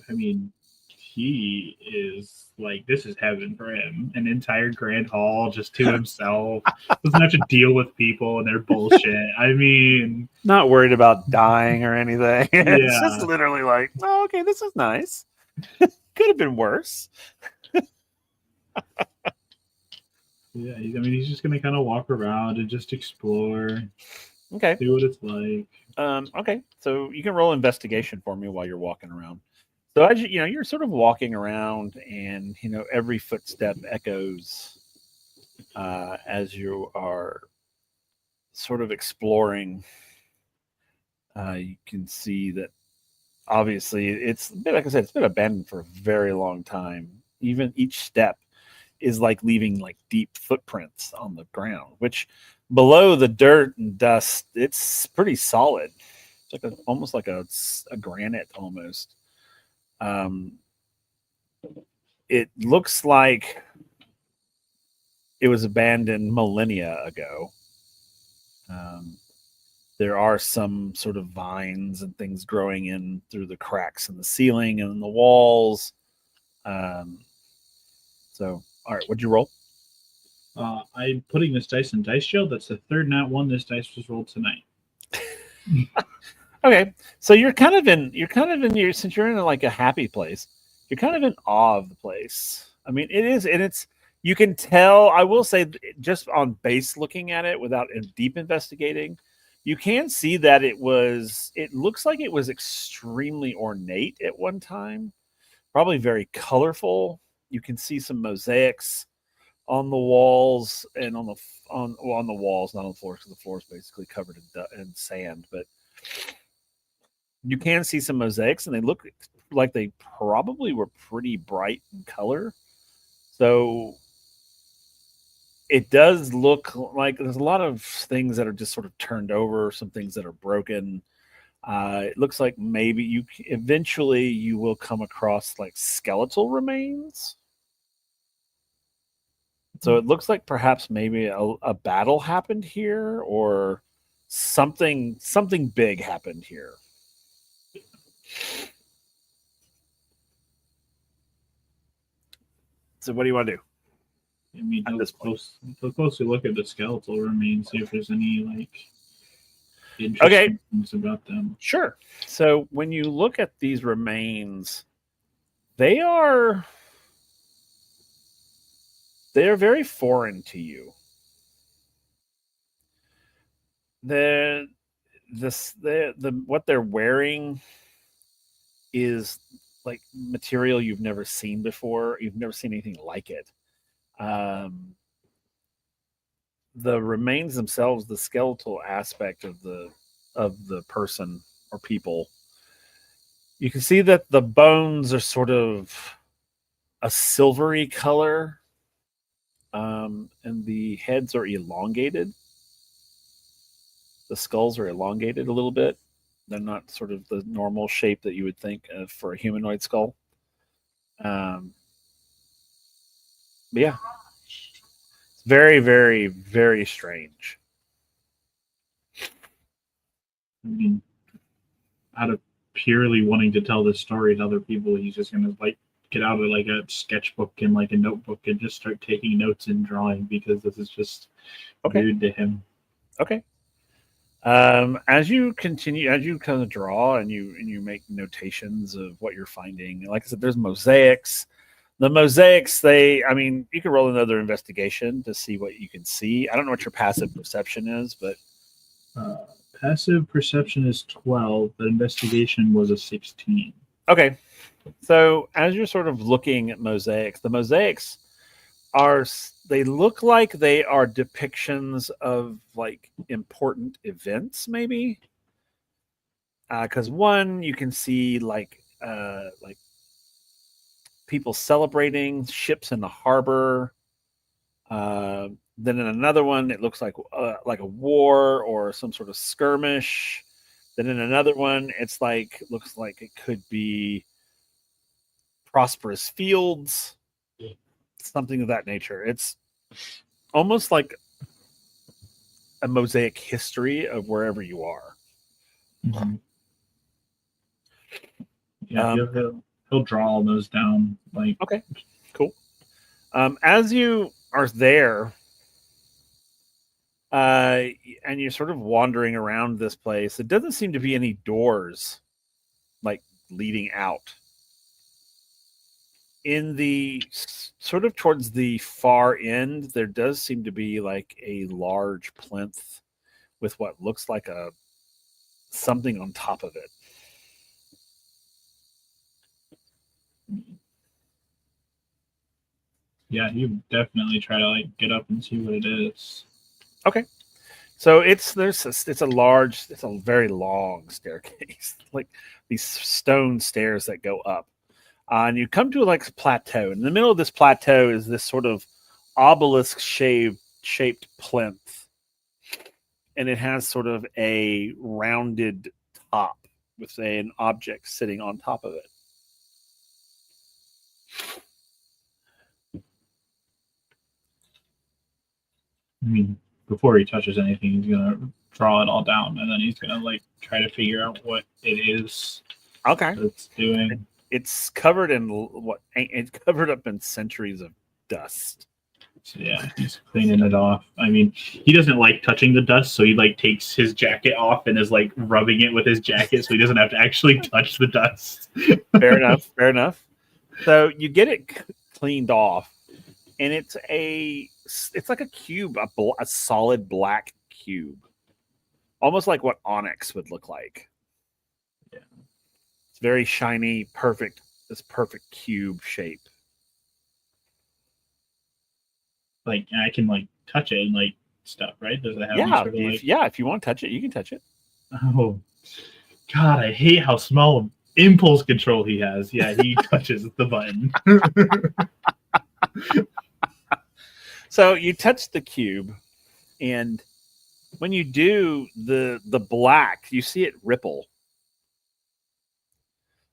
I mean, he is like, this is heaven for him. An entire grand hall just to himself. Doesn't have to deal with people and their bullshit. I mean, Not worried about dying or anything. It's just Yeah. literally like, oh, okay, this is nice. Could have been worse. yeah, I mean, he's just gonna kind of walk around and just explore, Okay. see what it's like. Okay. So you can roll investigation for me while you're walking around. So as you're sort of walking around, and every footstep echoes as you are sort of exploring. You can see that obviously it's been, like I said, it's been abandoned for a very long time. Even each step is like leaving like deep footprints on the ground, which below the dirt and dust, it's pretty solid. It's like almost like a granite almost. It looks like it was abandoned millennia ago. There are some sort of vines and things growing in through the cracks in the ceiling and in the walls. So, all right, what'd you roll? I'm putting this dice in dice jail. That's the third nat one this dice was rolled tonight. Okay, so you're kind of in your, since you're in like a happy place, you're kind of in awe of the place. I mean, it is, and it's, you can tell. I will say, just on base looking at it without deep investigating, you can see that it looks like it was extremely ornate at one time, probably very colorful. You can see some mosaics on the walls and on the walls, not on the floor, because the floor is basically covered in sand. But you can see some mosaics, and they look like they probably were pretty bright in color. So it does look like there's a lot of things that are just sort of turned over, some things that are broken. It looks like maybe eventually you will come across like skeletal remains. So it looks like perhaps maybe a battle happened here, or something big happened here. So what do you want to do? I mean, At this point. he'll closely look at the skeletal remains, see if there's any like interesting things about them. Sure. So when you look at these remains, they are very foreign to you. What they're wearing is like material you've never seen before. You've never seen anything like it. The remains themselves, the skeletal aspect of the person or people, you can see that the bones are sort of a silvery color, and the heads are elongated. The skulls are elongated a little bit. They're not sort of the normal shape that you would think of for a humanoid skull. But yeah, it's very, very, very strange. I mean, out of purely wanting to tell this story to other people, he's just gonna like get out of like a sketchbook and like a notebook and just start taking notes and drawing, because this is just weird to him. Okay. As you continue, as you kind of draw and you make notations of what you're finding, like I said, there's mosaics. The mosaics, you can roll another investigation to see what you can see. I don't know what your passive perception is, but passive perception is 12, but investigation was a 16. Okay. So as you're sort of looking at mosaics, the mosaics they look like they are depictions of like important events, maybe. Because one, you can see like people celebrating ships in the harbor. Then in another one, it looks like a war or some sort of skirmish. Then in another one, looks like it could be prosperous fields, something of that nature. It's almost like a mosaic history of wherever you are. Mm-hmm. Yeah, Um, he'll draw all those down. Like, Okay, cool. As you are there, and you're sort of wandering around this place, it doesn't seem to be any doors like leading out. In the sort of towards the far end, there does seem to be like a large plinth with what looks like a something on top of it. yeah, you definitely try to like get up and see what it is. Okay. So it's a very long staircase, like these stone stairs that go up, and you come to like a plateau. In the middle of this plateau is this sort of obelisk shaped plinth, and it has sort of a rounded top with an object sitting on top of it. I mean, before he touches anything, he's gonna draw it all down, and then he's gonna like try to figure out what it is Okay. it's doing. It's covered in it's covered up in centuries of dust. So yeah, he's cleaning it off. I mean, he doesn't like touching the dust, so he like takes his jacket off and is like rubbing it with his jacket, so he doesn't have to actually touch the dust. Fair enough. Fair enough. So you get it cleaned off, and it's like a cube, a solid black cube, almost like what onyx would look like. Yeah, it's very shiny, perfect. This perfect cube shape. like I can like touch it and like stuff, right? Does it have any Yeah, sort of, like... if you want to touch it, you can touch it. Oh God, I hate how small of impulse control he has. Yeah, he touches the button. So you touch the cube, and when you do, the black, you see it ripple.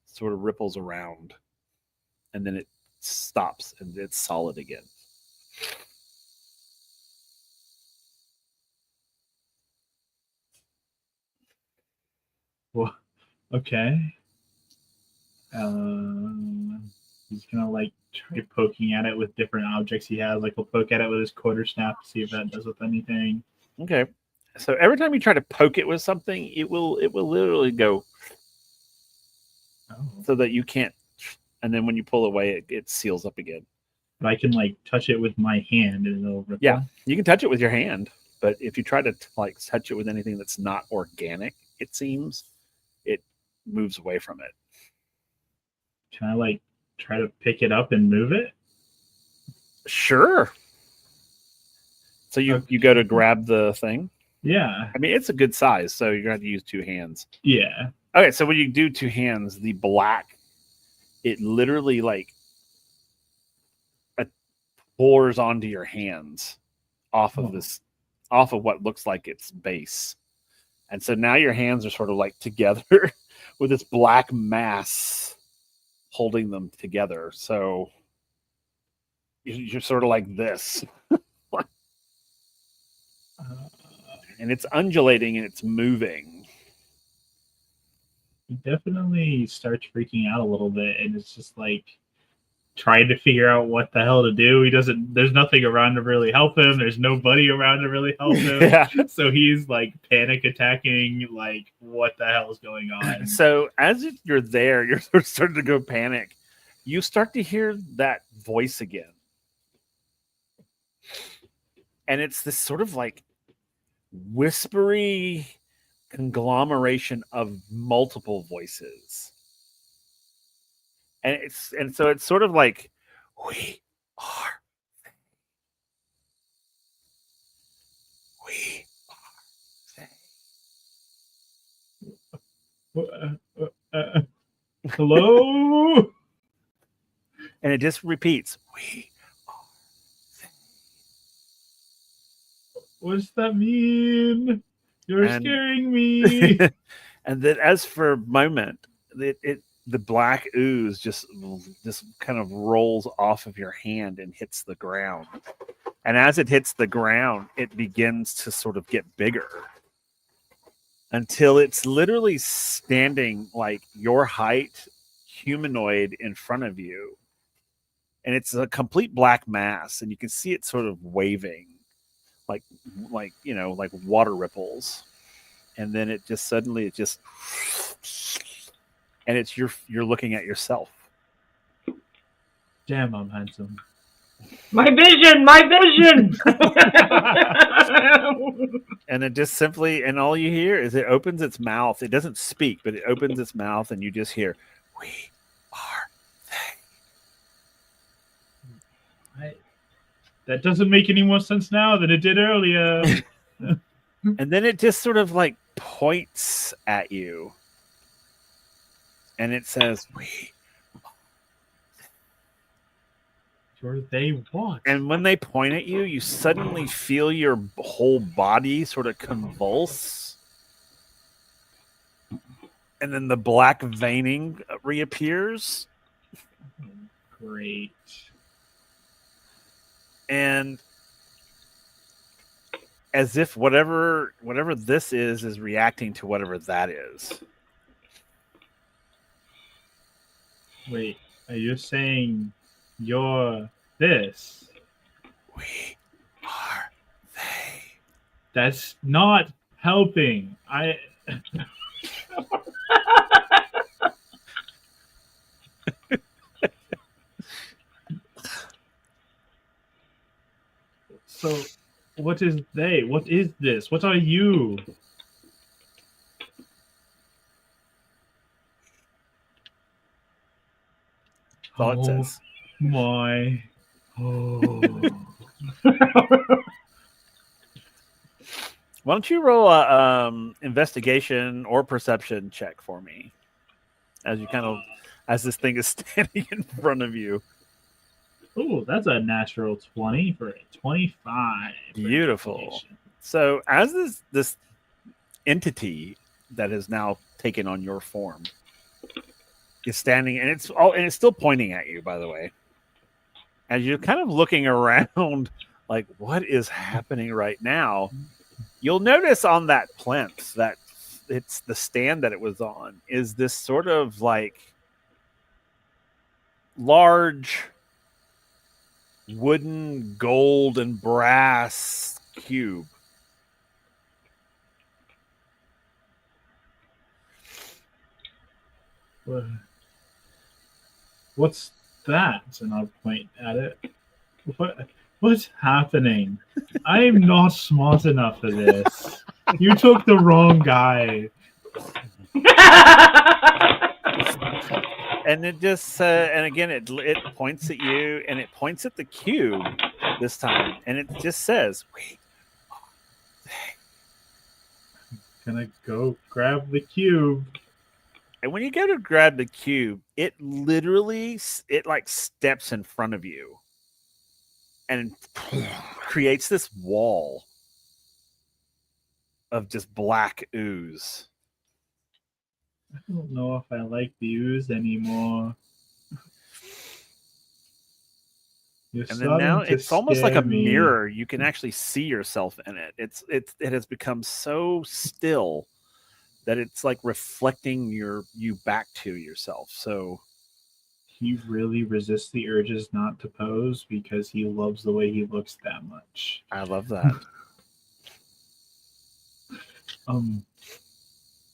Sort of ripples around, and then it stops and it's solid again. Well, okay. He's gonna like try poking at it with different objects he has. Like he'll poke at it with his quarterstaff to see if that does with anything. Okay. So every time you try to poke it with something, it will literally go so that you can't. And then when you pull away, it seals up again. But I can like touch it with my hand and it'll ripple. Yeah, you can touch it with your hand, but if you try to like touch it with anything that's not organic, it seems it moves away from it. Can I like try to pick it up and move it? Sure. So you go to grab the thing. Yeah. I mean, it's a good size, so you're gonna have to use two hands. Yeah. Okay, so when you do two hands, the black, it literally like pours onto your hands off of what looks like its base. And so now your hands are sort of like together with this black mass holding them together. So you're sort of like this. And it's undulating and it's moving. He definitely starts freaking out a little bit, and it's just like trying to figure out what the hell to do. There's nothing around to really help him. There's nobody around to really help him. Yeah. So he's like panic attacking, like what the hell is going on? So as you're there, you're sort of starting to go panic. You start to hear that voice again. And it's this sort of like whispery conglomeration of multiple voices. And so it's sort of like, we are Hello? And it just repeats, we are they. What does that mean? You're scaring me. And then as for a moment, the black ooze just kind of rolls off of your hand and hits the ground. And as it hits the ground, it begins to sort of get bigger until it's literally standing like your height, humanoid in front of you. And it's a complete black mass, and you can see it sort of waving like water ripples. And then it just suddenly and it's you're looking at yourself. Damn, I'm handsome. My vision! And it just simply, and all you hear is it opens its mouth. It doesn't speak, but it opens its mouth, and you just hear, "We are they." That doesn't make any more sense now than it did earlier. And then it just sort of like points at you, and it says, "We." They what? And when they point at you, you suddenly feel your whole body sort of convulse. And then the black veining reappears. Great. And as if whatever this is reacting to whatever that is. Wait, are you saying you're this? We are they. That's not helping. So, what is they? What is this? What are you? That's all it says. My. Oh. Why don't you roll a investigation or perception check for me, as this thing is standing in front of you. Oh, that's a natural 20 for a 25. Beautiful. So as this entity that has now taken on your form is standing, and it's still pointing at you, by the way. As you're kind of looking around, like, what is happening right now? You'll notice on that plinth that it's the stand that it was on is this sort of like large wooden, gold, and brass cube. What's that? And I'll point at it. What's happening? I am not smart enough for this. You took the wrong guy. And it just, and again, it points at you, and it points at the cube this time, and it just says, "We are they." Gonna go grab the cube. And when you go to grab the cube, it literally, like steps in front of you and creates this wall of just black ooze. I don't know if I like the ooze anymore. And then now it's almost like a mirror. You can actually see yourself in it. It has become so still that it's like reflecting you back to yourself. So he really resists the urges not to pose because he loves the way he looks that much. I love that.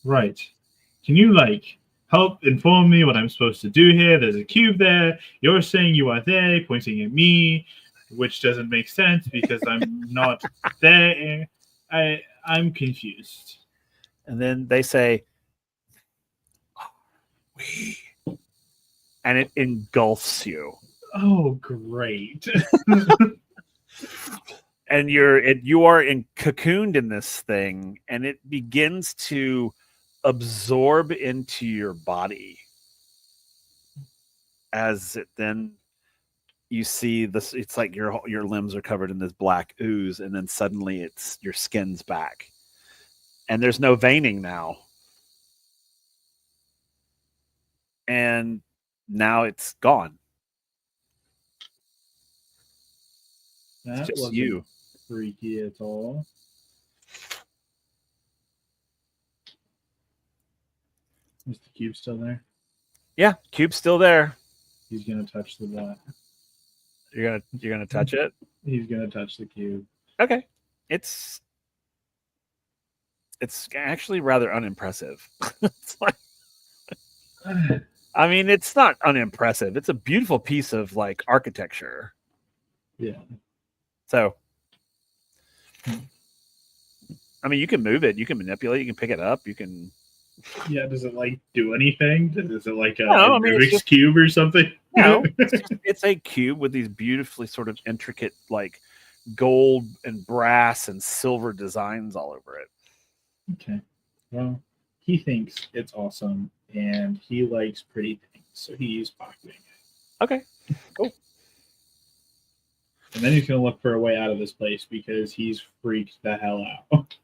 Right. Can you help inform me what I'm supposed to do here? There's a cube there. You're saying you are they, pointing at me, which doesn't make sense because I'm not there. I'm confused. And then they say, "We," and it engulfs you. Oh, great! And you are cocooned in this thing, and it begins to absorb into your body. As it then you see this, it's like your limbs are covered in this black ooze, and then suddenly it's your skin's back. And there's no veining now. and now it's gone. That It's just wasn't you. freaky at all. Is the cube still there? Yeah, cube's still there. He's gonna touch the bot. You're gonna touch it. He's gonna touch the cube. Okay, it's actually rather unimpressive. It's like, I mean, it's not unimpressive. It's a beautiful piece of like architecture. Yeah. So, I mean, you can move it, you can manipulate, you can pick it up, you can. Yeah. Does it like do anything? Is it like a No, I mean, it's Rubik's just- cube or something? No, it's a cube with these beautifully sort of intricate, like gold and brass and silver designs all over it. Okay. Well, he thinks it's awesome, and he likes pretty things, so he's pocketing it. Okay, cool. And then he's gonna look for a way out of this place because he's freaked the hell out.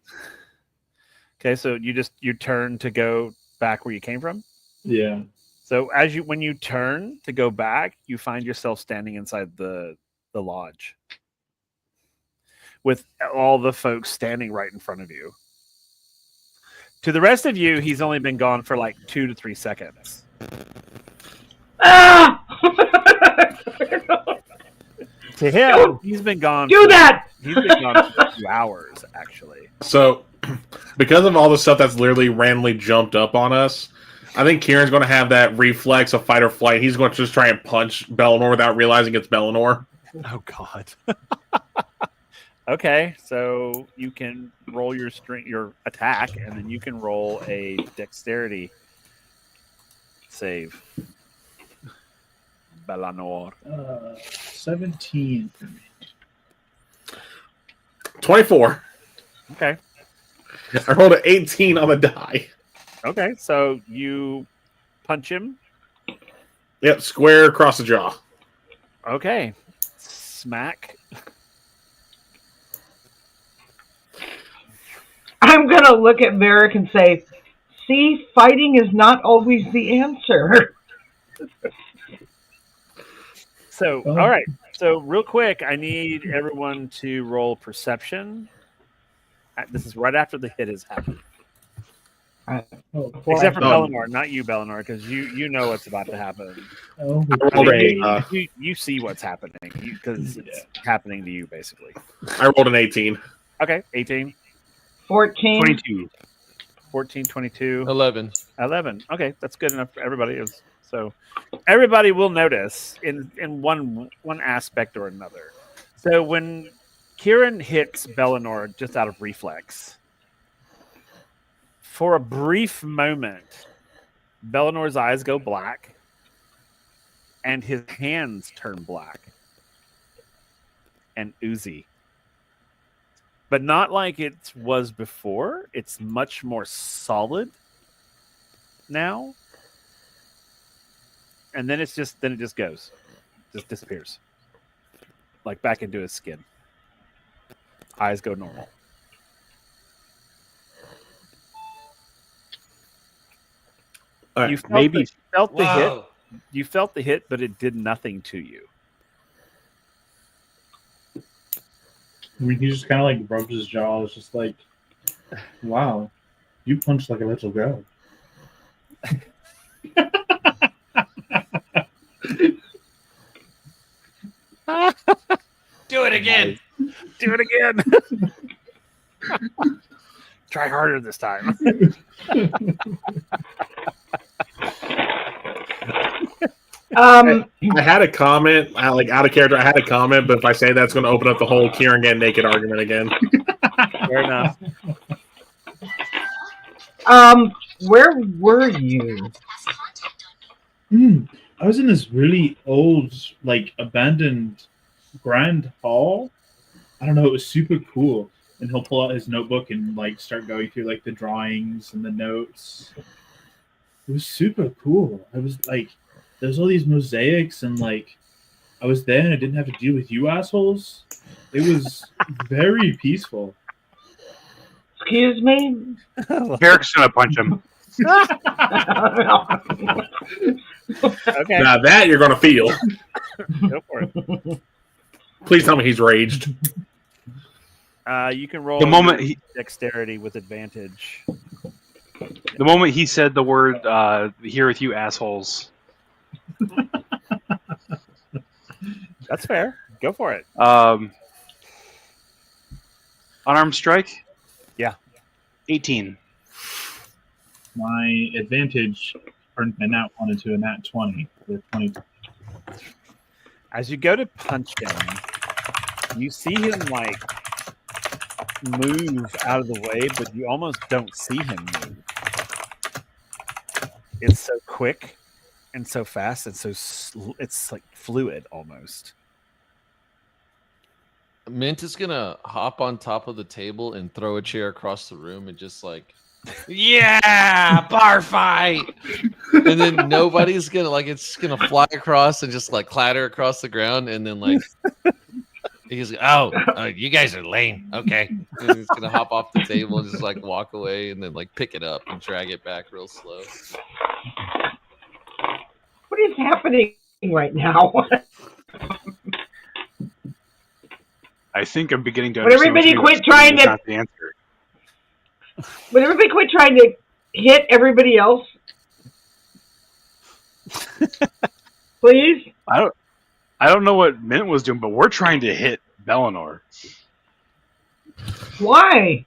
Okay, so you turn to go back where you came from. Yeah. So when you turn to go back, you find yourself standing inside the lodge with all the folks standing right in front of you. To the rest of you, he's only been gone for like 2 to 3 seconds. Ah! To him, he's been gone. Do that! He's been gone for 2 hours, actually. So, because of all the stuff that's literally randomly jumped up on us, I think Kieran's going to have that reflex of fight or flight. He's going to just try and punch Bellinor without realizing it's Bellinor. Oh God. Okay, so you can roll your attack, and then you can roll a dexterity save. Bellinor. 17 for me. 24. Okay. I rolled an 18 on the die. Okay, so you punch him. Yep, square across the jaw. Okay. Smack. I'm going to look at Merrick and say, see, fighting is not always the answer. So, Oh. all right. So, real quick, I need everyone to roll perception. This is right after the hit has happened. Oh, Except for Oh. Bellinor, not you, Bellinor, because you know what's about to happen. oh, I rolled You see what's happening because it's Yeah. happening to you, basically. I rolled an 18. Okay, 18, 14. 22. 14, 22, 11. 11. Okay, that's good enough for everybody. So everybody will notice in one aspect or another. So when Kieran hits Bellinor just out of reflex, for a brief moment, Bellinor's eyes go black and his hands turn black and oozy. But not like it was before. It's much more solid now. And then it just goes. Just disappears. Like back into his skin. Eyes go normal. All right, You felt maybe. the hit. Whoa. You felt the hit, but it did nothing to you. I mean, he just kind of like rubs his jaw. It's just like, wow, you punch like a little girl. Do it again. Do it again. Try harder this time. Um, I had a comment, out of character. I had a comment, but if I say that's going to open up the whole Kieran getting naked argument again. Fair enough. where were you? I was in this really old, like, abandoned grand hall. I don't know. It was super cool. And he'll pull out his notebook and, like, start going through, like, the drawings and the notes. It was super cool. I was, like, there's all these mosaics and, like, I was there and I didn't have to deal with you assholes. It was very peaceful. Excuse me? Eric's gonna punch him. Okay, Now that you're going to feel. go for it. Please tell me he's raged. You can roll The moment your he- dexterity with advantage. The moment he said the word "here with you assholes," That's fair. Go for it. unarmed strike. Yeah. 18. My advantage turned my nat 1 into a nat 20 with 20. As you go to punch him, you see him like move out of the way, but you almost don't see him move. It's so quick and so fast and it's like fluid almost. Mint is gonna hop on top of the table and throw a chair across the room and just like, yeah, bar fight. And then nobody's gonna it's gonna fly across and just like clatter across the ground. And then like he's you guys are lame. Okay. And he's gonna hop off the table and just like walk away and then like pick it up and drag it back real slow. What is happening right now? I think I'm beginning to Would understand. everybody what you quit trying that's to- not the answer. Would everybody quit trying to hit everybody else? Please? I don't know what Mint was doing, but we're trying to hit Bellinor. Why?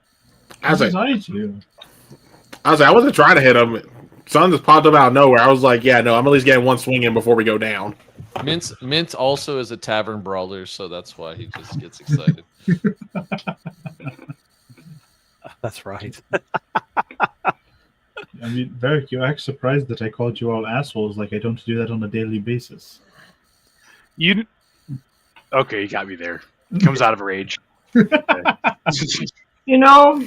I was like, I I wasn't trying to hit him. Something just popped up out of nowhere. I was like, yeah, no, I'm at least getting one swing in before we go down. Mint also is a tavern brawler, so that's why he just gets excited. That's right. I mean, Varric, you act surprised that I called you all assholes like I don't do that on a daily basis. Okay, you got me there. Comes out of a rage. You know,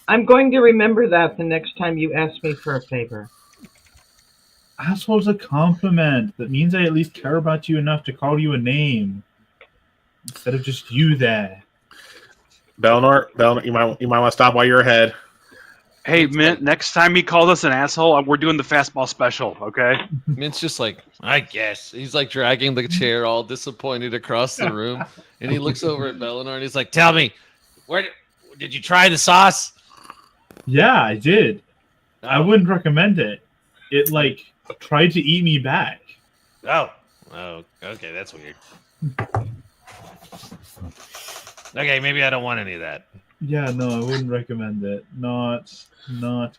I'm going to remember that the next time you ask me for a favor. Asshole's a compliment. That means I at least care about you enough to call you a name. Instead of just you there. Bellinor, you might want to stop while you're ahead. Hey, Mint, next time he calls us an asshole, we're doing the fastball special, okay? Mint's just like, I guess. He's like dragging the chair all disappointed across the room. And he looks over at Bellinor and he's like, tell me, where did you try the sauce? Yeah, I did. I wouldn't recommend it. It tried to eat me back. Oh, okay, that's weird. Okay, maybe I don't want any of that. Yeah, no, I wouldn't recommend it. Not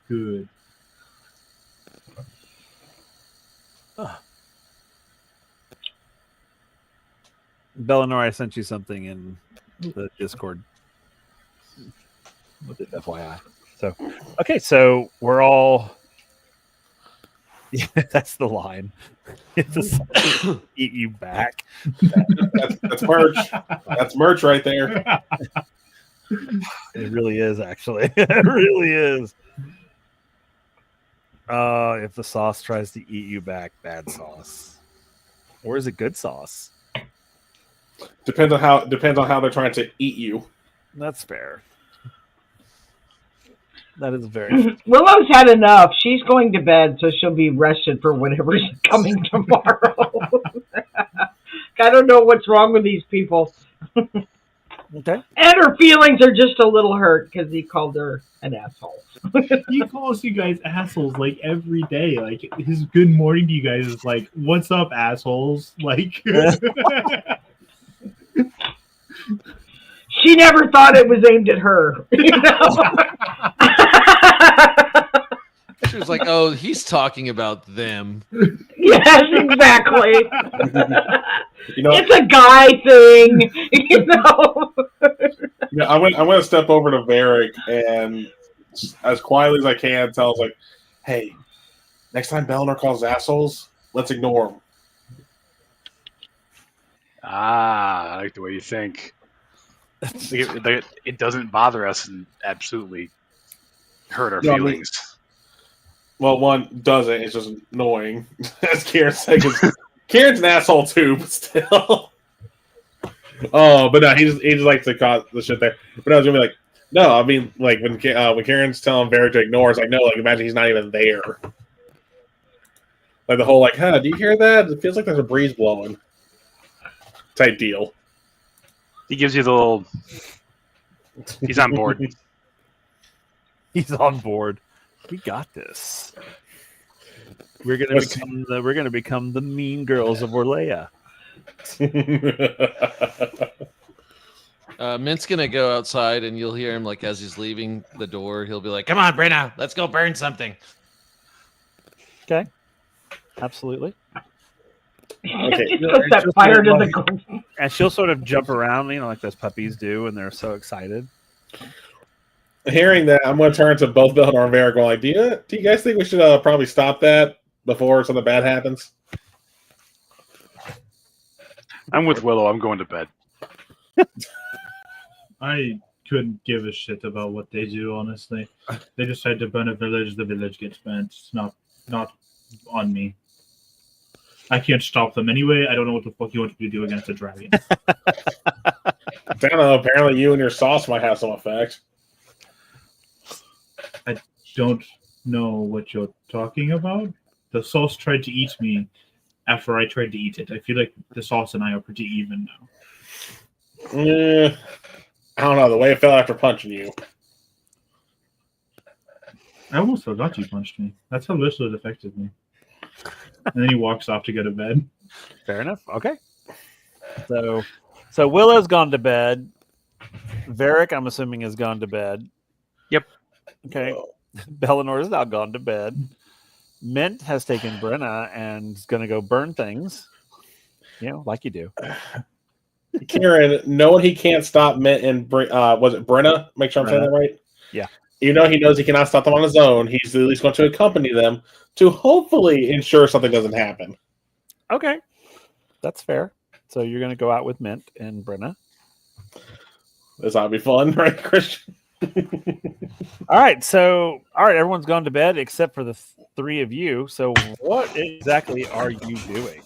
good. Bellinor, I sent you something in the Discord. With it, FYI. So, okay, so we're all. Yeah, that's the line. It's eat you back. That's merch. That's merch right there. It really is, actually. It really is. If the sauce tries to eat you back, bad sauce. Or is it good sauce? Depends on how they're trying to eat you. That's fair. That is very. Willow's had enough. She's going to bed, so she'll be rested for whatever's coming tomorrow. I don't know what's wrong with these people. Okay. And her feelings are just a little hurt because he called her an asshole. He calls you guys assholes every day. His good morning to you guys is like, "What's up, assholes?" She never thought it was aimed at her. You know? She was like, oh, he's talking about them. Yes, exactly. It's a guy thing. I'm going to step over to Varric and, as quietly as I can, tell him, hey, next time Bellinor calls assholes, let's ignore him. I like the way you think. It doesn't bother us and absolutely hurt our feelings. Well, one doesn't. It's just annoying. As Karen said, Karen's an asshole too, but still. Oh, but no, he just likes to cause the shit there. But I was gonna be No, I mean, like when Karen's telling Vera to ignore, it's like, no, like imagine he's not even there. Like the whole like, huh, do you hear that? It feels like there's a breeze blowing. Type deal. He gives you the little. He's on board. He's on board. We got this. We're gonna become the mean girls of Orlea. Mint's gonna go outside, and you'll hear him like as he's leaving the door. He'll be like, "Come on, Brenna, let's go burn something." Okay. Absolutely. Okay. Put that fire to the ground. And she'll sort of jump around, like those puppies do, and they're so excited. Hearing that, I'm going to turn to both Bill and Vera, going like, "Do you guys think we should probably stop that before something bad happens?" I'm with Willow. I'm going to bed. I couldn't give a shit about what they do, honestly. They decide to burn a village, the village gets burnt. It's not on me. I can't stop them anyway. I don't know what the fuck you want me to do against a dragon. I don't know. Apparently, you and your sauce might have some effect. I don't know what you're talking about. The sauce tried to eat me after I tried to eat it. I feel like the sauce and I are pretty even now. I don't know. The way it fell after punching you. I almost forgot you punched me. That's how little it affected me. And then he walks off to go to bed. Fair enough. Okay. So Willow's gone to bed. Varric, I'm assuming, has gone to bed. Yep. Okay. Bellinor's now gone to bed. Mint has taken Brenna and is going to go burn things. Like you do. Kieran, knowing he can't stop Mint and was it Brenna? Make sure I'm saying that right? Yeah. Even though he knows he cannot stop them on his own, he's at least going to accompany them to hopefully ensure something doesn't happen. Okay. That's fair. So you're going to go out with Mint and Brenna. This ought to be fun, right, Christian? All right. Everyone's gone to bed except for the three of you. So what exactly are you doing?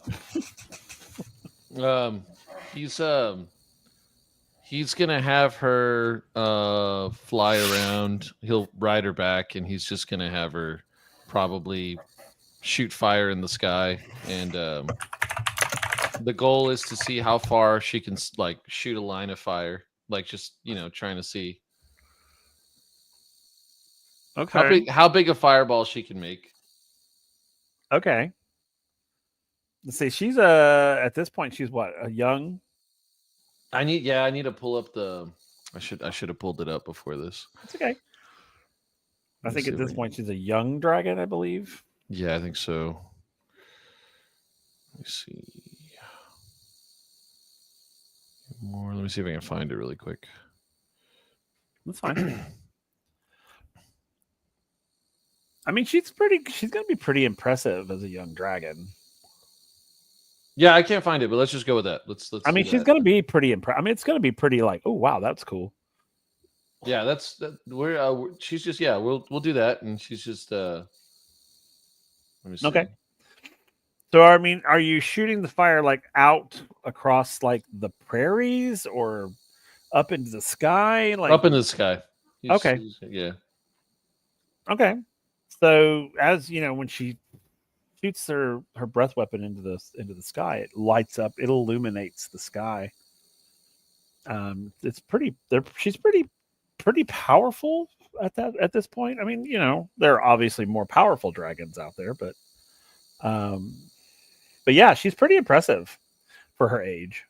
He's gonna have her fly around. He'll ride her back, and he's just gonna have her probably shoot fire in the sky. And the goal is to see how far she can shoot a line of fire, just trying to see how big a fireball she can make. Okay. Let's see. She's at this point she's what, a young. I need to pull up the. I should have pulled it up before this. It's okay. I think at this point she's a young dragon, I believe. Yeah, I think so. Let me see. More. Let me see if I can find it really quick. That's fine. I mean, she's going to be pretty impressive as a young dragon. Yeah, I can't find it, but let's just go with that. Let's. I mean, she's going to be pretty impressive. I mean, it's going to be pretty oh wow, that's cool. Yeah, she's just we'll do that, and she's just let me see. Okay. So I mean, are you shooting the fire out across the prairies or up into the sky? Up into the sky. Okay. Yeah. Okay. So as when she shoots her breath weapon into the sky, it lights up. It illuminates the sky. It's pretty. She's pretty powerful at this point. I mean, there are obviously more powerful dragons out there, but yeah, she's pretty impressive for her age.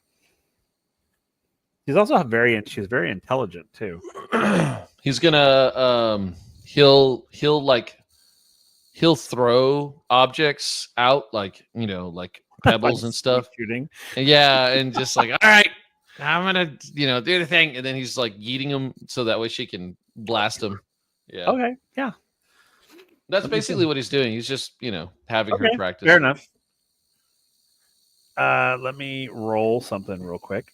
She's also very intelligent too. He's gonna he'll throw objects out like pebbles and stuff. Shooting. And just all right, I'm gonna do the thing, and then he's yeeting them so that way she can blast them. Yeah. Okay. Yeah. That's basically what he's doing. He's just having her practice. Fair enough. Let me roll something real quick,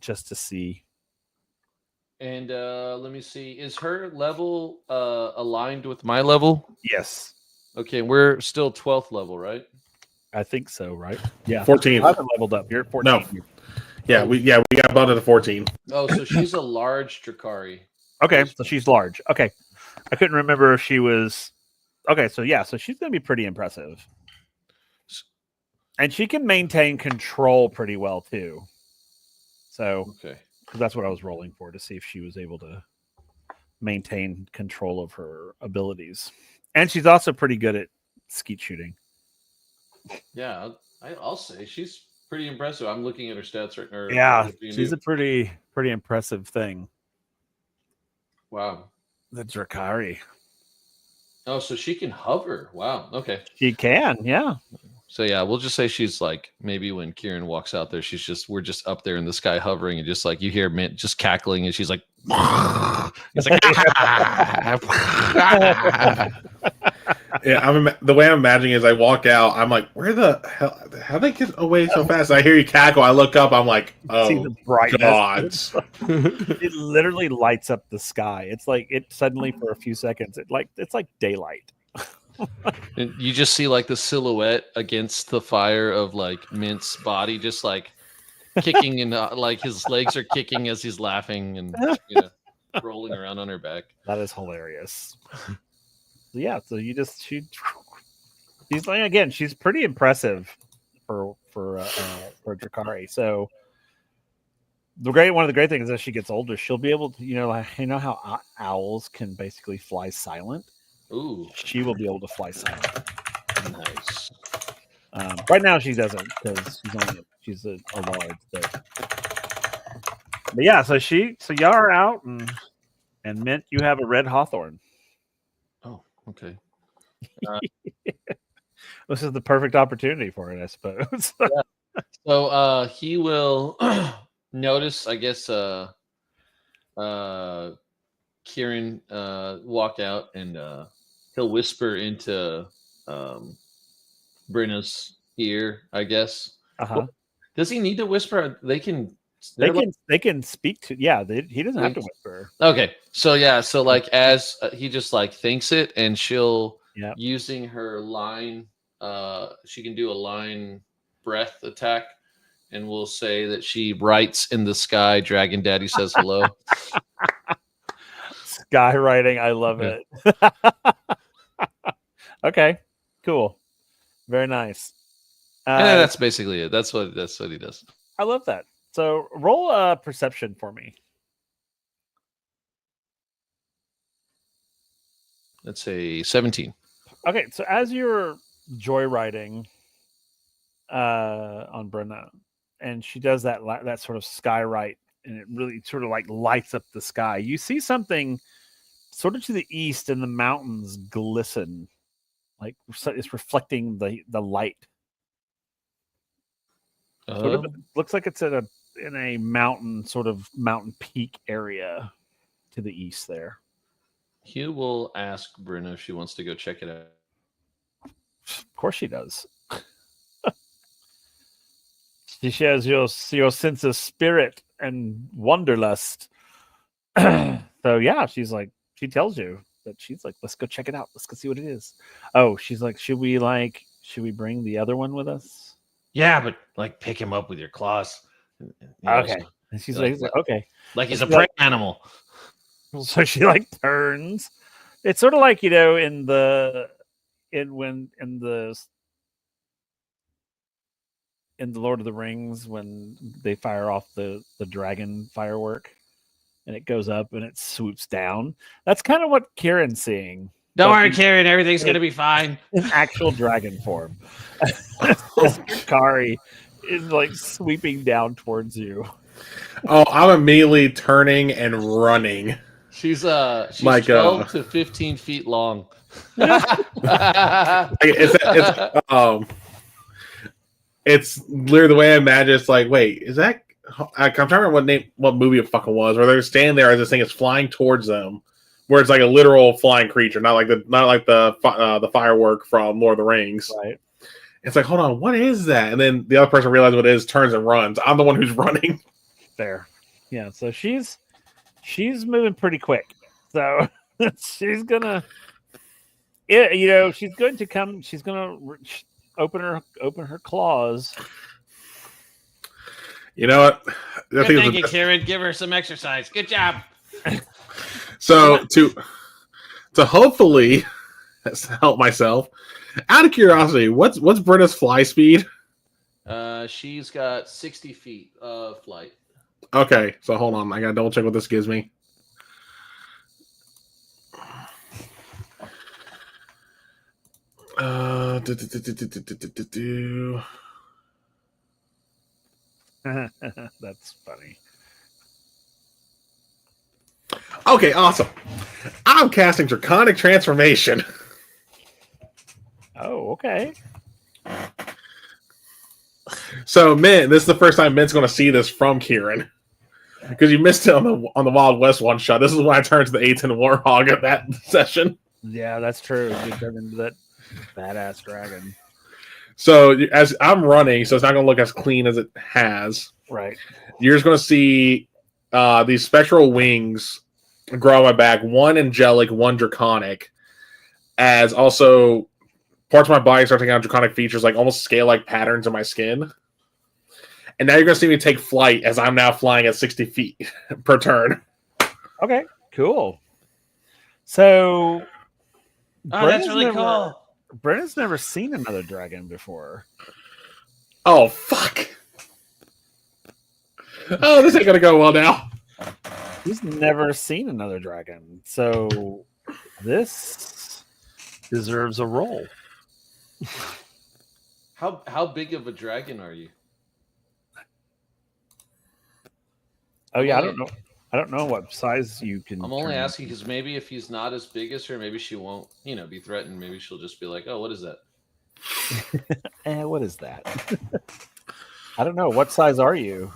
just to see. And let me see. Is her level aligned with my level? Yes. Okay, we're still 12th level, right? I think so, right? Yeah. 14. I haven't leveled up. You're at 14. No. Yeah, we got bumped to 14. Oh, so she's a large Drakari. Okay, so she's large. Okay, I couldn't remember if she was. Okay, so yeah, so she's gonna be pretty impressive, and she can maintain control pretty well too. So Okay. that's what I was rolling for, to see if she was able to maintain control of her abilities, and she's also pretty good at skeet shooting. Yeah, I'll say she's pretty impressive. I'm looking at her stats right now. Yeah, she's a pretty impressive thing. Wow. The Drakari. Oh, so she can hover. Wow. Okay. She can, yeah. So yeah, we'll just say she's like, maybe when Kieran walks out there, we're just up there in the sky hovering, and just like you hear Mint just cackling, and she's like, it's like, Yeah, the way I'm imagining is I walk out, I'm like, where the hell? How they get away so fast? I hear you cackle. I look up. I'm like, See oh the brightness. god! It literally lights up the sky. It's like it suddenly for a few seconds. It's like daylight. and you just see like the silhouette against the fire of like Mint's body, just like kicking, and like his legs are kicking as he's laughing and rolling around on her back. That is hilarious. Yeah, so she's like, again, she's pretty impressive for Drakari. So one of the great things is as she gets older, she'll be able to, how owls can basically fly silent. Ooh, she will be able to fly silent. Nice. Right now she doesn't, because she's a large. But yeah, so y'all are out, and Mint, you have a red hawthorn. Oh, okay. This is the perfect opportunity for it, I suppose. Yeah. So he will notice, I guess, Kieran walk out, and he'll whisper into Brenna's ear, I guess. Uh-huh. Does he need to whisper? They can speak to. Yeah, he doesn't have to whisper. Okay, so yeah, so like as he just like thinks it, and she'll using her line. She can do a line breath attack, and we'll say that she writes in the sky. Dragon Daddy says hello. Skywriting, I love it. Okay, cool, very nice. And that's basically it. That's what he does. I love that. So roll a perception for me. Let's say 17. Okay, so as you're joyriding on Brenna, and she does that sort of skywrite, and it really sort of like lights up the sky. You see something sort of to the east, and the mountains glisten, like it's reflecting the light. Sort of, looks like it's in a mountain peak area to the east there. Hugh will ask Brenna if she wants to go check it out. Of course she does. She shares your sense of spirit and wanderlust. So yeah, she tells you that she's like, let's go check it out. Let's go see what it is. Oh, she's like, should we bring the other one with us? Yeah, but like pick him up with your claws. Okay. And she's like, okay. Like he's a prey animal. So she like turns. It's sort of like, in the Lord of the Rings, when they fire off the dragon firework and it goes up and it swoops down. That's kind of what Kieran's seeing. Don't worry, Kieran, everything's gonna be fine. In actual dragon form. Kari is like sweeping down towards you. Oh, I'm immediately turning and running. She's like 12 to 15 feet long. It's literally the way I imagine. It's like, wait, is that? I'm trying to remember what movie it fucking was, where they're standing there as this thing is flying towards them, where it's like a literal flying creature, not like the firework from Lord of the Rings. Right. It's like, hold on, what is that? And then the other person realizes what it is, turns and runs. I'm the one who's running. There, yeah. So she's moving pretty quick. So she's gonna, she's going to come. She's gonna open her claws. You know what? Good thank you, Kieran. Give her some exercise. Good job. So to hopefully help myself, out of curiosity, what's Brenna's fly speed? She's got 60 feet of flight. Okay, so hold on. I gotta double check what this gives me. That's funny. Okay, awesome. I'm casting Draconic Transformation. Oh, okay. So, Mint, this is the first time Mint's going to see this from Kieran. Because you missed it on the Wild West one shot. This is when I turned to the A10 Warhog at that session. Yeah, that's true. You turned into that badass dragon. So, as I'm running, so it's not going to look as clean as it has. Right. You're just going to see these spectral wings grow on my back. One angelic, one draconic. As also parts of my body start taking on draconic features, like almost scale-like patterns in my skin. And now you're going to see me take flight as I'm now flying at 60 feet per turn. Okay, cool. So, that's really cool. Brenna's never seen another dragon before. Oh, fuck. Oh, this ain't going to go well now. He's never seen another dragon. So, this deserves a roll. How big of a dragon are you? Oh yeah, I don't know what size you can. I'm only asking because maybe if he's not as big as her, maybe she won't, be threatened. Maybe she'll just be like, "Oh, what is that?" What is that? I don't know. What size are you?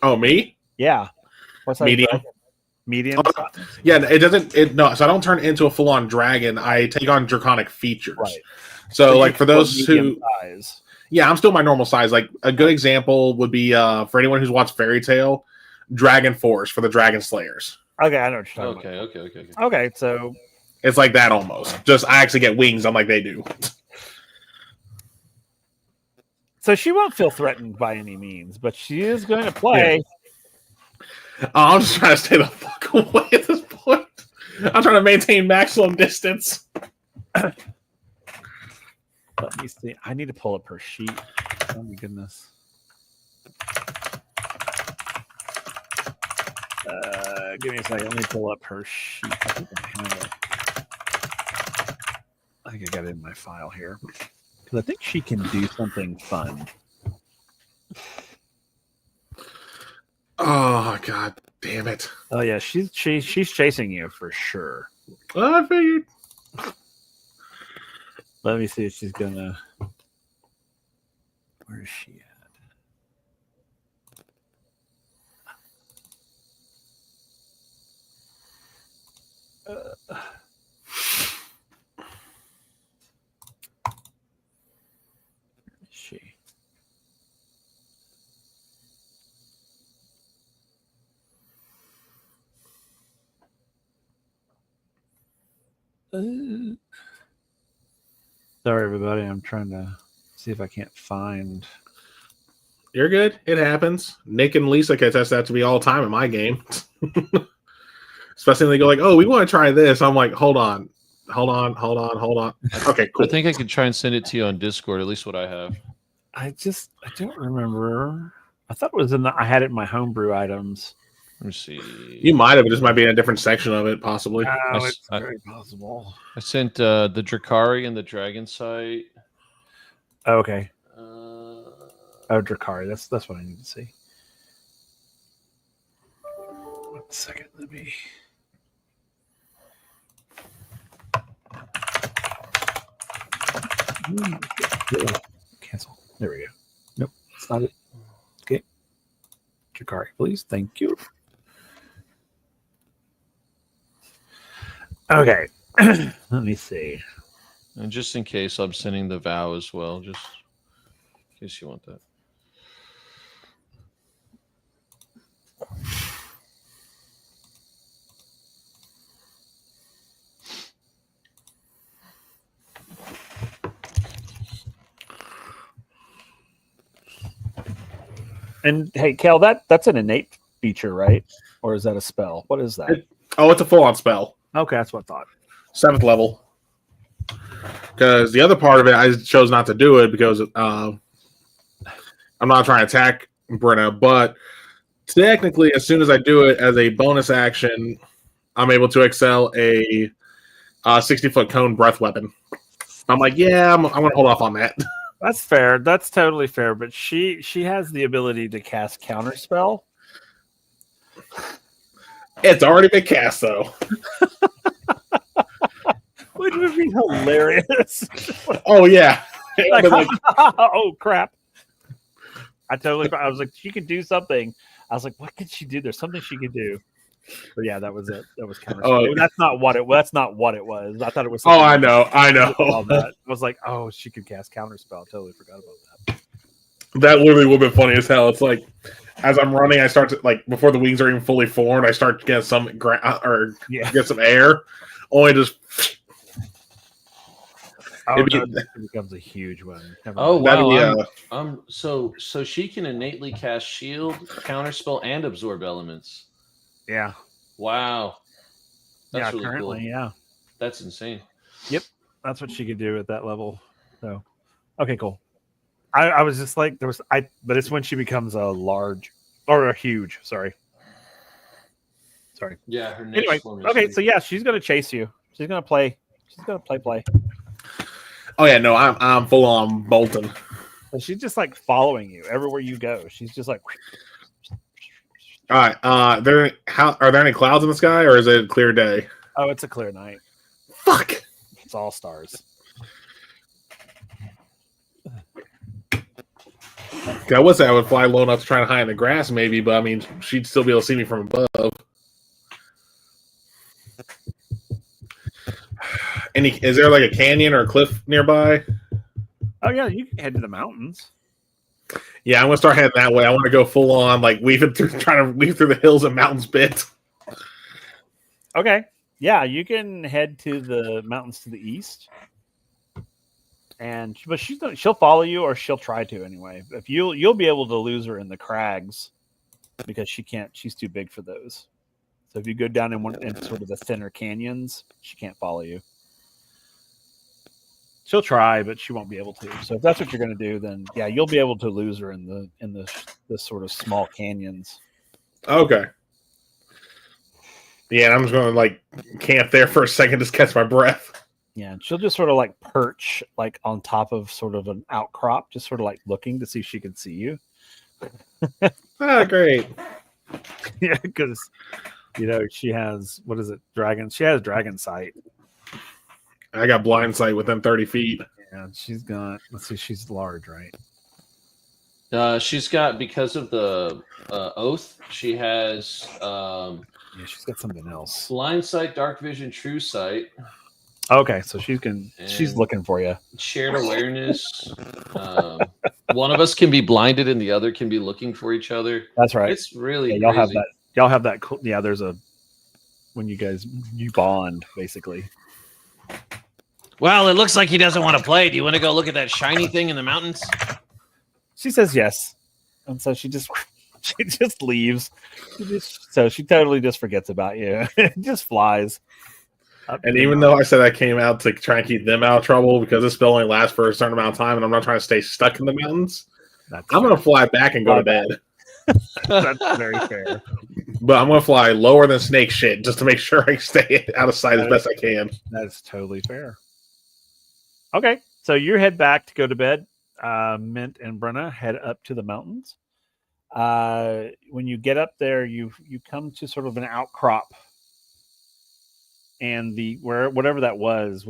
Oh, me? Yeah. What size? Medium. Dragon? Medium. Yeah, it doesn't. No, so I don't turn into a full-on dragon. I take on draconic features. Right. So like for those who, size. Yeah, I'm still my normal size. Like a good example would be for anyone who's watched Fairy Tale, Dragon Force for the Dragon Slayers. Okay, I know what you're talking about. Okay. Okay, so it's like that almost. Just I actually get wings, unlike they do. So she won't feel threatened by any means, but she is going to play. Yeah. I'm just trying to stay the fuck away at this point. I'm trying to maintain maximum distance. Let me see. I need to pull up her sheet. Oh my goodness. Give me a second. Let me pull up her sheet. I think I got it in my file here. Because I think she can do something fun. Oh god damn it. Oh yeah, she's chasing you for sure. Well, I figured. Let me see if she's gonna. Where is she at? She. Sorry, everybody. I'm trying to see if I can't find. You're good. It happens. Nick and Lisa can test that to me all the time in my game. Especially when they go like, "Oh, we want to try this." I'm like, "Hold on. Okay, cool." I think I could try and send it to you on Discord. At least what I have. I don't remember. I thought it was I had it in my homebrew items. Let me see. You might have. It just might be in a different section of it, possibly. Oh, it's very possible. I sent the Drakari and the Dragon site. Okay. Drakari. That's what I need to see. 1 second. Let me. Cancel. There we go. Nope, that's not it. Okay. Drakari, please. Thank you. Okay. Let me see. And just in case, I'm sending the vow as well, just in case you want that. And hey, Kel, that's an innate feature, right? Or is that a spell? What is that? It's a full-on spell. Okay, that's what I thought. 7th level. Because the other part of it, I chose not to do it because I'm not trying to attack Brenna, but technically, as soon as I do it as a bonus action, I'm able to excel a 60-foot cone breath weapon. I'm like, yeah, I'm going to hold off on that. That's fair. That's totally fair. But she has the ability to cast counterspell. It's already been cast, though. Which would be hilarious. Oh, yeah. Like, oh, crap. I was like, she could do something. I was like, what could she do? There's something she could do. But yeah, that was it. That was counterspell. Oh, that's not what it was. I thought it was. Oh, I know. I was like, oh, she could cast counterspell. I totally forgot about that. That literally would have been funny as hell. It's like, as I'm running, I start to, like, before the wings are even fully formed, I start to get some get some air. Only just. Oh, it becomes a huge one. Oh wow! So she can innately cast shield, counterspell, and absorb elements. Yeah. Wow. That's really currently, cool. yeah. That's insane. Yep, that's what she could do at that level. So, okay, cool. I was just like, but it's when she becomes a large or a huge. Sorry. Yeah. Her next Anyway, form is okay, huge. so yeah, she's gonna chase you. She's gonna play. She's gonna play. Oh, yeah, no, I'm full on bolting. So she's just like following you everywhere you go. She's just like. All right. Are there any clouds in the sky, or is it a clear day? Oh, it's a clear night. Fuck. It's all stars. I would say I would fly low enough to try to hide in the grass, maybe, but I mean, she'd still be able to see me from above. Is there like a canyon or a cliff nearby? Oh yeah, you can head to the mountains. Yeah, I'm gonna start heading that way. I want to go full on, like trying to weave through the hills and mountains bit. Okay. Yeah, you can head to the mountains to the east, but she'll follow you, or she'll try to anyway. If you'll be able to lose her in the crags because she can't. She's too big for those. So if you go down in sort of the thinner canyons, she can't follow you. She'll try, but she won't be able to. So if that's what you're going to do, then yeah, you'll be able to lose her in the sort of small canyons. Okay. Yeah, and I'm just going to like camp there for a second, just catch my breath. Yeah, and she'll just sort of like perch like on top of sort of an outcrop, just sort of like looking to see if she can see you. Great. Yeah, because she has dragon. She has dragon sight. I got blind sight within 30 feet. Yeah, she's got. Let's see, she's large, right? She's got, because of the oath, she has Yeah, she's got something else. blind sight, dark vision, true sight. Okay, so she's looking for you. Shared awareness. One of us can be blinded and the other can be looking for each other. That's right. It's really y'all crazy. have that. Y'all have that. Yeah, there's when you bond basically. Well, it looks like he doesn't want to play. Do you want to go look at that shiny thing in the mountains? She says yes, and so she just leaves. So she totally just forgets about you. Just flies. And even though I said I came out to try and keep them out of trouble because this spell only lasts for a certain amount of time, and I'm not trying to stay stuck in the mountains, I'm going to fly back and go to bed. That's very fair. But I'm going to fly lower than snake shit just to make sure I stay out of sight as best I can. That's totally fair. Okay, so you head back to go to bed. Mint and Brenna head up to the mountains. When you get up there, you come to sort of an outcrop, and whatever that was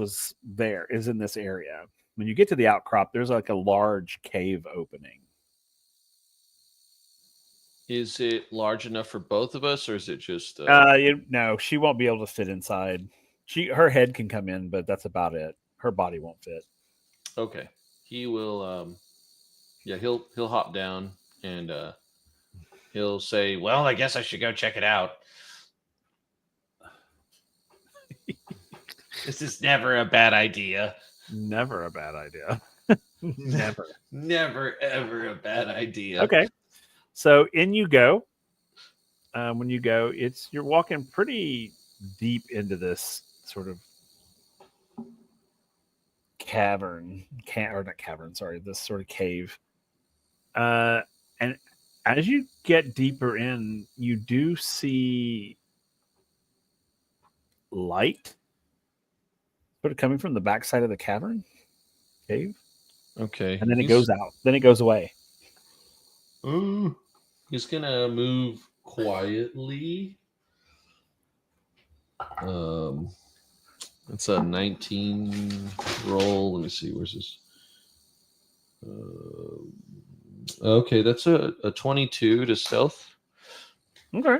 in this area. When you get to the outcrop, there's like a large cave opening. Is it large enough for both of us, or is it just? No, she won't be able to fit inside. Her head can come in, but that's about it. Her body won't fit. Okay, he will. He'll hop down and he'll say, Well, I guess I should go check it out. This is never a bad idea. Never a bad idea. Never. "Never ever a bad idea." Okay. So in you go. When you go, you're walking pretty deep into this sort of cavern, or not cavern, sorry, this sort of cave. And as you get deeper in, you do see light sort of coming from the backside of the cavern cave, Okay. and then it goes out. Then it goes away. He's gonna move quietly. It's a 19 roll. Let me see. Where's this? Okay, that's a 22 to stealth. Okay.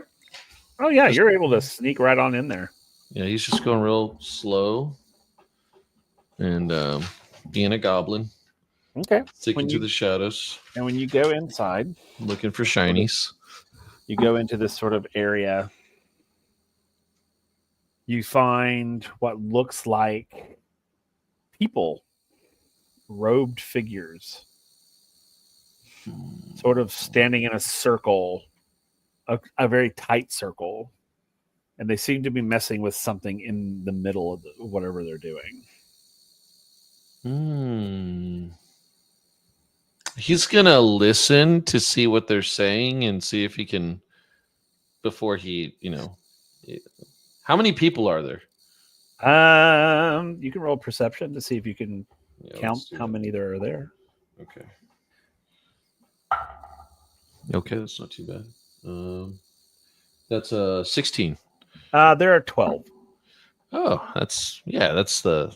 Oh yeah, you're able to sneak right on in there. Yeah, he's just going real slow and being a goblin. Okay. Sticking to the shadows. And when you go inside, looking for shinies, you go into this sort of area. You find what looks like people, robed figures, sort of standing in a circle, a very tight circle. And they seem to be messing with something in the middle of whatever they're doing. He's gonna listen to see what they're saying and see if he can, before he, how many people are there? You can roll perception to see if you can count how many there are there. Okay, that's not too bad. That's a 16. There are 12. Oh, that's the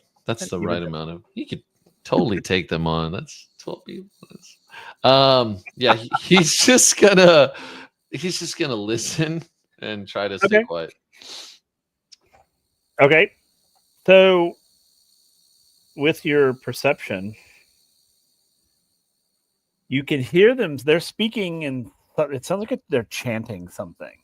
right amount of. You could totally take them on. That's 12 people. Yeah, he's just gonna listen and try to stay quiet. Okay, so with your perception, you can hear them. They're speaking, and it sounds like they're chanting something.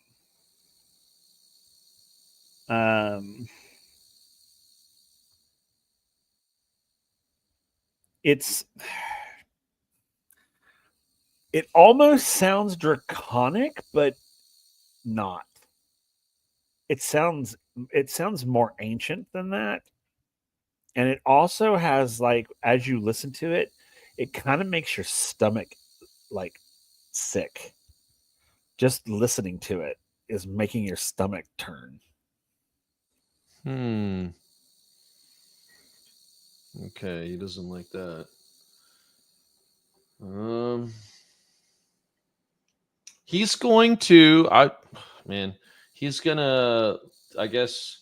It almost sounds draconic, but not. It sounds more ancient than that. And it also has, like, as you listen to it, it kind of makes your stomach like sick. Just listening to it is making your stomach turn. Okay, he doesn't like that. He's going to. He's gonna. I guess.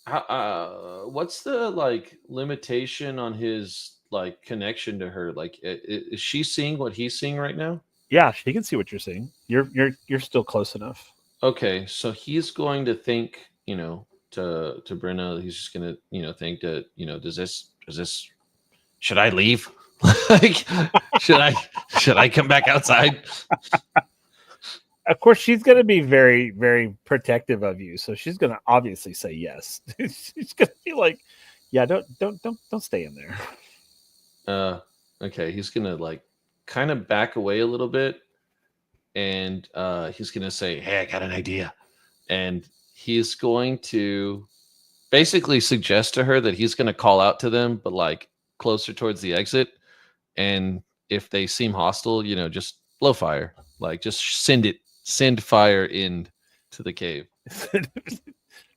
What's the limitation on his connection to her? Is she seeing what he's seeing right now? Yeah, she can see what you're seeing. You're still close enough. Okay, so he's going to think, to Brenna, he's just gonna, think that, does this should I leave? should I come back outside? Of course, she's going to be very, very protective of you, so she's going to obviously say yes. She's going to be like, "Yeah, don't stay in there." Okay, he's going to kind of back away a little bit, and he's going to say, "Hey, I got an idea," and he's going to basically suggest to her that he's going to call out to them, but closer towards the exit, and if they seem hostile, just blow fire, just send fire into the cave.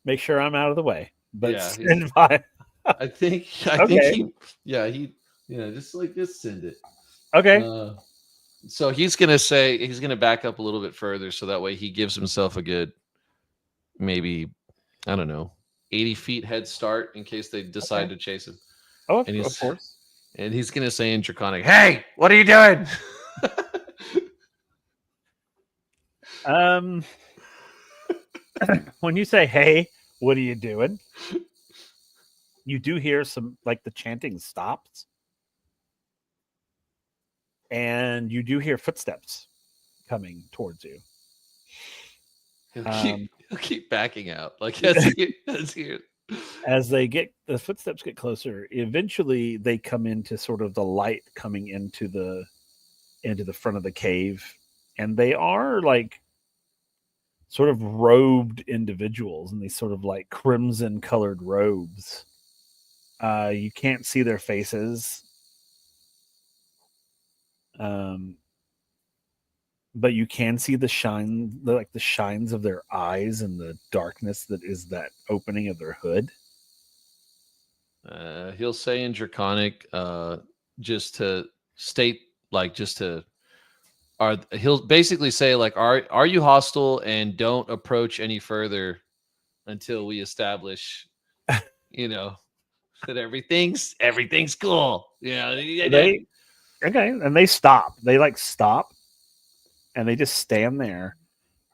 Make sure I'm out of the way, but yeah, send fire. I think Okay. Just send it. Okay. So he's gonna back up a little bit further, so that way he gives himself a good, maybe, I don't know, 80 feet head start in case they decide to chase him. Oh, of course. And he's gonna say in Draconic, "Hey, what are you doing?" When you say, "Hey, what are you doing?" you do hear some, the chanting stops, and you do hear footsteps coming towards you. He'll keep backing out, as the footsteps get closer. Eventually, they come into sort of the light coming into the front of the cave, and they are like sort of robed individuals in these sort of like crimson colored robes. You can't see their faces. But you can see the shines of their eyes and the darkness that is that opening of their hood. He'll say in Draconic, just to state, he'll basically say like, are you hostile, and don't approach any further until we establish, that everything's cool. Okay, and they stop. They like stop, and they just stand there.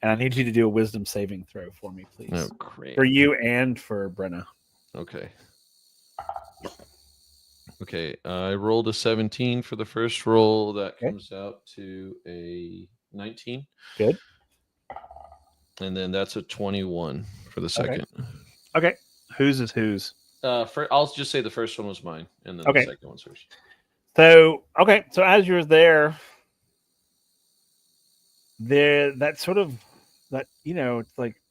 And I need you to do a wisdom saving throw for me, please. Oh, great. For you and for Brenna. Okay. Okay, I rolled a 17 for the first roll. That comes out to a 19. Good. And then that's a 21 for the second. Okay. Whose is whose? I'll just say the first one was mine, and then the second one's hers. So as you're there, that sort of that it's like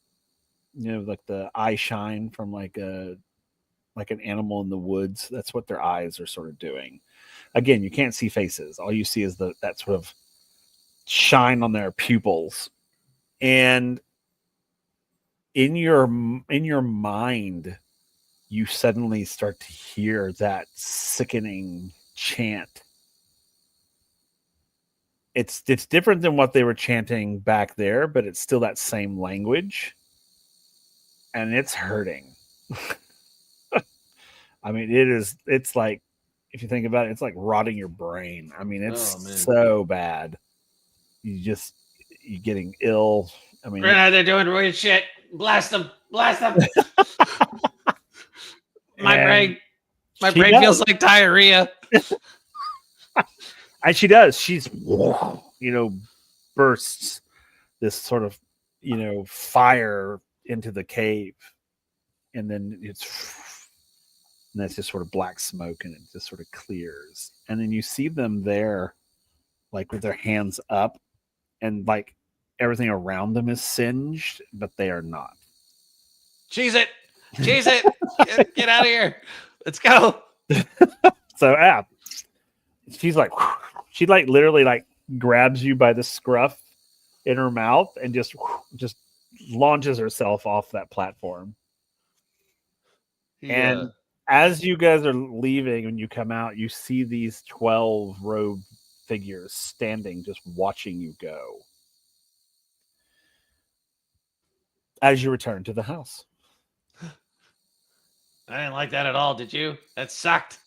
like the eye shine from like an animal in the woods. That's what their eyes are sort of doing. Again, you can't see faces. All you see is that sort of shine on their pupils. And in your mind, you suddenly start to hear that sickening chant. It's different than what they were chanting back there, but it's still that same language. And it's hurting. I mean, it's like, if you think about it, it's like rotting your brain. I mean, it's so bad. You're getting ill. I mean, they're doing weird shit. Blast them. My brain feels like diarrhea. And she does. She's, bursts this sort of, fire into the cave. And then that's just sort of black smoke, and it just sort of clears. And then you see them there, like with their hands up, and like everything around them is singed, but they are not. Cheese it. Get out of here. Let's go. So she's like, she like literally like grabs you by the scruff in her mouth and just launches herself off that platform. Yeah. And as you guys are leaving, when you come out, you see these 12 robed figures standing, just watching you go. As you return to the house. I didn't like that at all, did you? That sucked.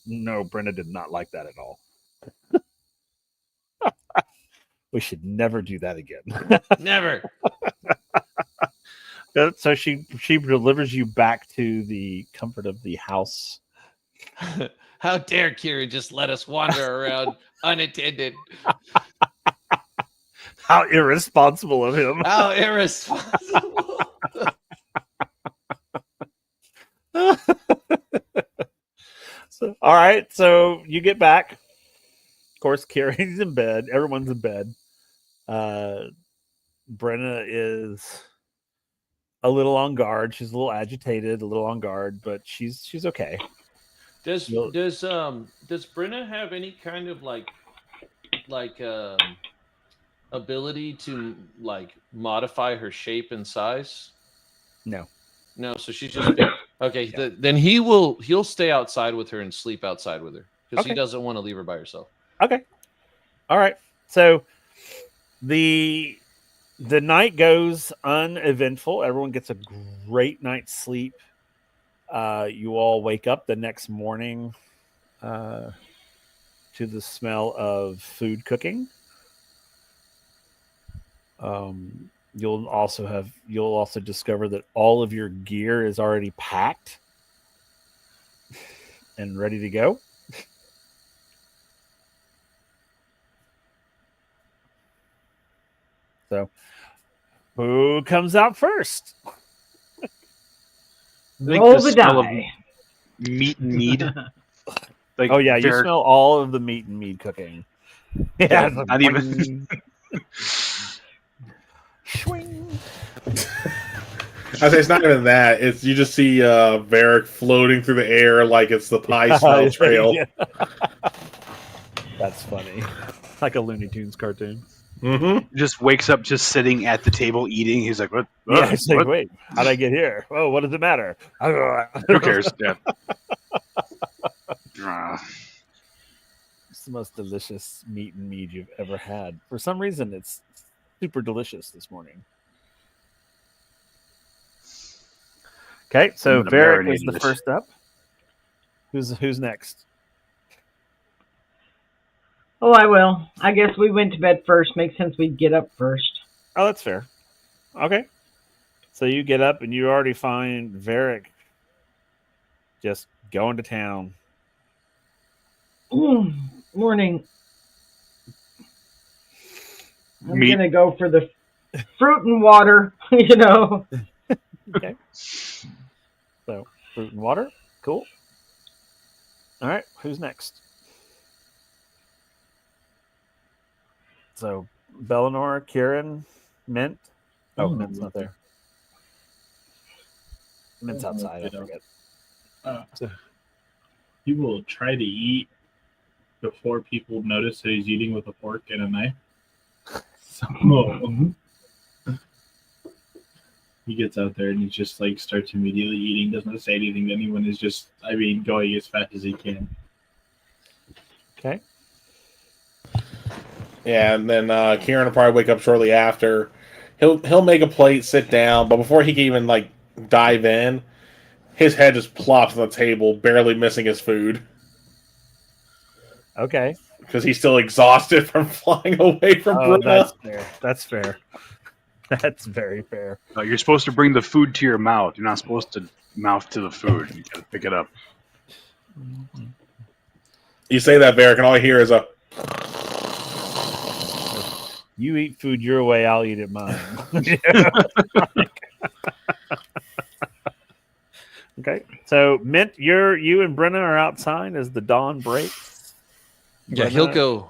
No, Brenda did not like that at all. We should never do that again. Never. So she delivers you back to the comfort of the house. How dare Kieran just let us wander around unattended? How irresponsible of him. How irresponsible. All right, so you get back. Of course, Kieran's in bed. Everyone's in bed. Brenna is a little on guard. She's a little agitated, a little on guard, but she's okay. Does Brenna have any kind of like ability to like modify her shape and size? No, so she's just big. Okay. Yeah. Then he'll stay outside with her and sleep outside with her because he doesn't want to leave her by herself. Okay. All right. So the night goes uneventful. Everyone gets a great night's sleep. You all wake up the next morning to the smell of food cooking. You'll also discover that all of your gear is already packed and ready to go. So, who comes out first? Roll the die. Meat and mead. You smell all of the meat and mead cooking. Yeah, not even. Swing. I say it's not even that. It's you just see Varric floating through the air like it's the pie smell trail. Yeah. That's funny. Like a Looney Tunes cartoon. Mm-hmm. Just wakes up, just sitting at the table eating. He's like, "What? Yeah, it's like, What? wait, how'd I get here? Oh, what does it matter? Who cares?" Yeah. It's the most delicious meat and mead you've ever had. For some reason, it's super delicious this morning. Okay, so I'm gonna Varric marinate is the it. first up. Who's next? Oh, I will. I guess we went to bed first. Makes sense we'd get up first. Oh, that's fair. Okay. So you get up and you already find Varric just going to town. Morning. I'm Meat. gonna go for the fruit and water. You know. Okay. So fruit and water. Cool. All right. Who's next? So Bellinor, Kieran, Mint. Oh, Mint's not there. Mint's outside. I forget. He will try to eat before people notice that he's eating with a fork and a knife. So he gets out there and he just like starts immediately eating, doesn't say anything to anyone, is just going as fast as he can. Okay. Yeah, and then Kieran will probably wake up shortly after. He'll make a plate, sit down, but before he can even like dive in, his head just plops on the table, barely missing his food Okay. because he's still exhausted from flying away from Oh, Bruna. that's fair. That's fair. That's very fair. You're supposed to bring the food to your mouth. You're not supposed to mouth to the food. You gotta pick it up. You say that, Varric, and all I hear is a. You eat food your way, I'll eat it mine. Okay. So Mint, you and Brenna are outside as the dawn breaks. Yeah, Brenna- he'll go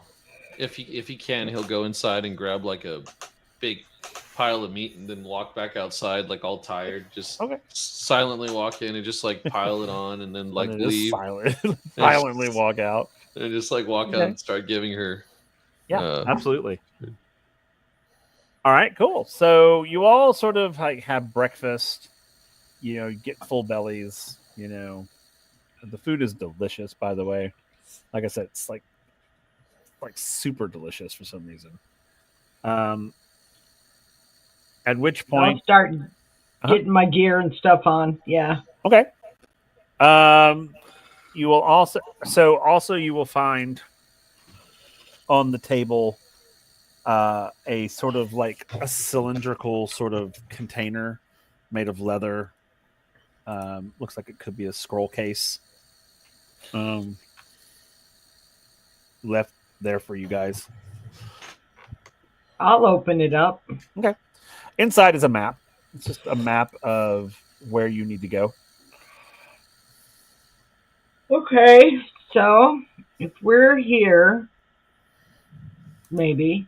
if he can. He'll go inside and grab like a big pile of meat and then walk back outside like all tired. Just Okay. silently walk in and just like pile it on and then like and then just leave. silently walk out. And just like walk out Okay. and start giving her. Yeah, absolutely. All right, cool. So you all sort of like have breakfast. You know, you get full bellies. You know, the food is delicious. By the way, like I said, it's like super delicious for some reason. At which I'll point, start getting my gear and stuff on. Yeah. okay. You will also you will find on the table a sort of like a cylindrical sort of container made of leather. Looks like it could be a scroll case. Left there for you guys. I'll open it up. Okay. Inside is a map. It's just a map of where you need to go. Okay. So if we're here, maybe.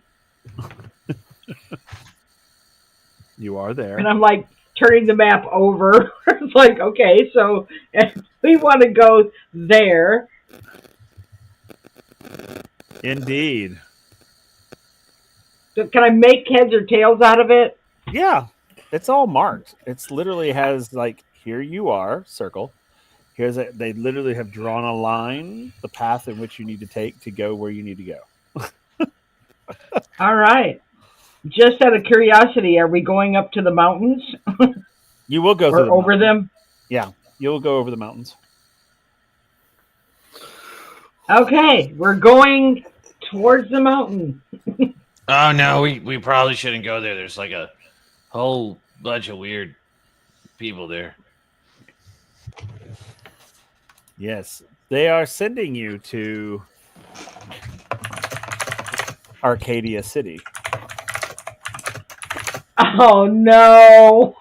You are there. And I'm like turning the map over. It's like, okay, so we want to go there. Indeed. So can I make heads or tails out of it? Yeah. It's all marked. It's literally has like, here you are, circle. They literally have drawn a line, the path in which you need to take to go where you need to go. All right. Just out of curiosity, are we going up to the mountains You will go or through the over mountains. them? Yeah, you'll go over the mountains. Okay, we're going towards the mountain. Oh no, we probably shouldn't go there. There's like a whole bunch of weird people there. Yes, they are sending you to Arcadia City. Oh no!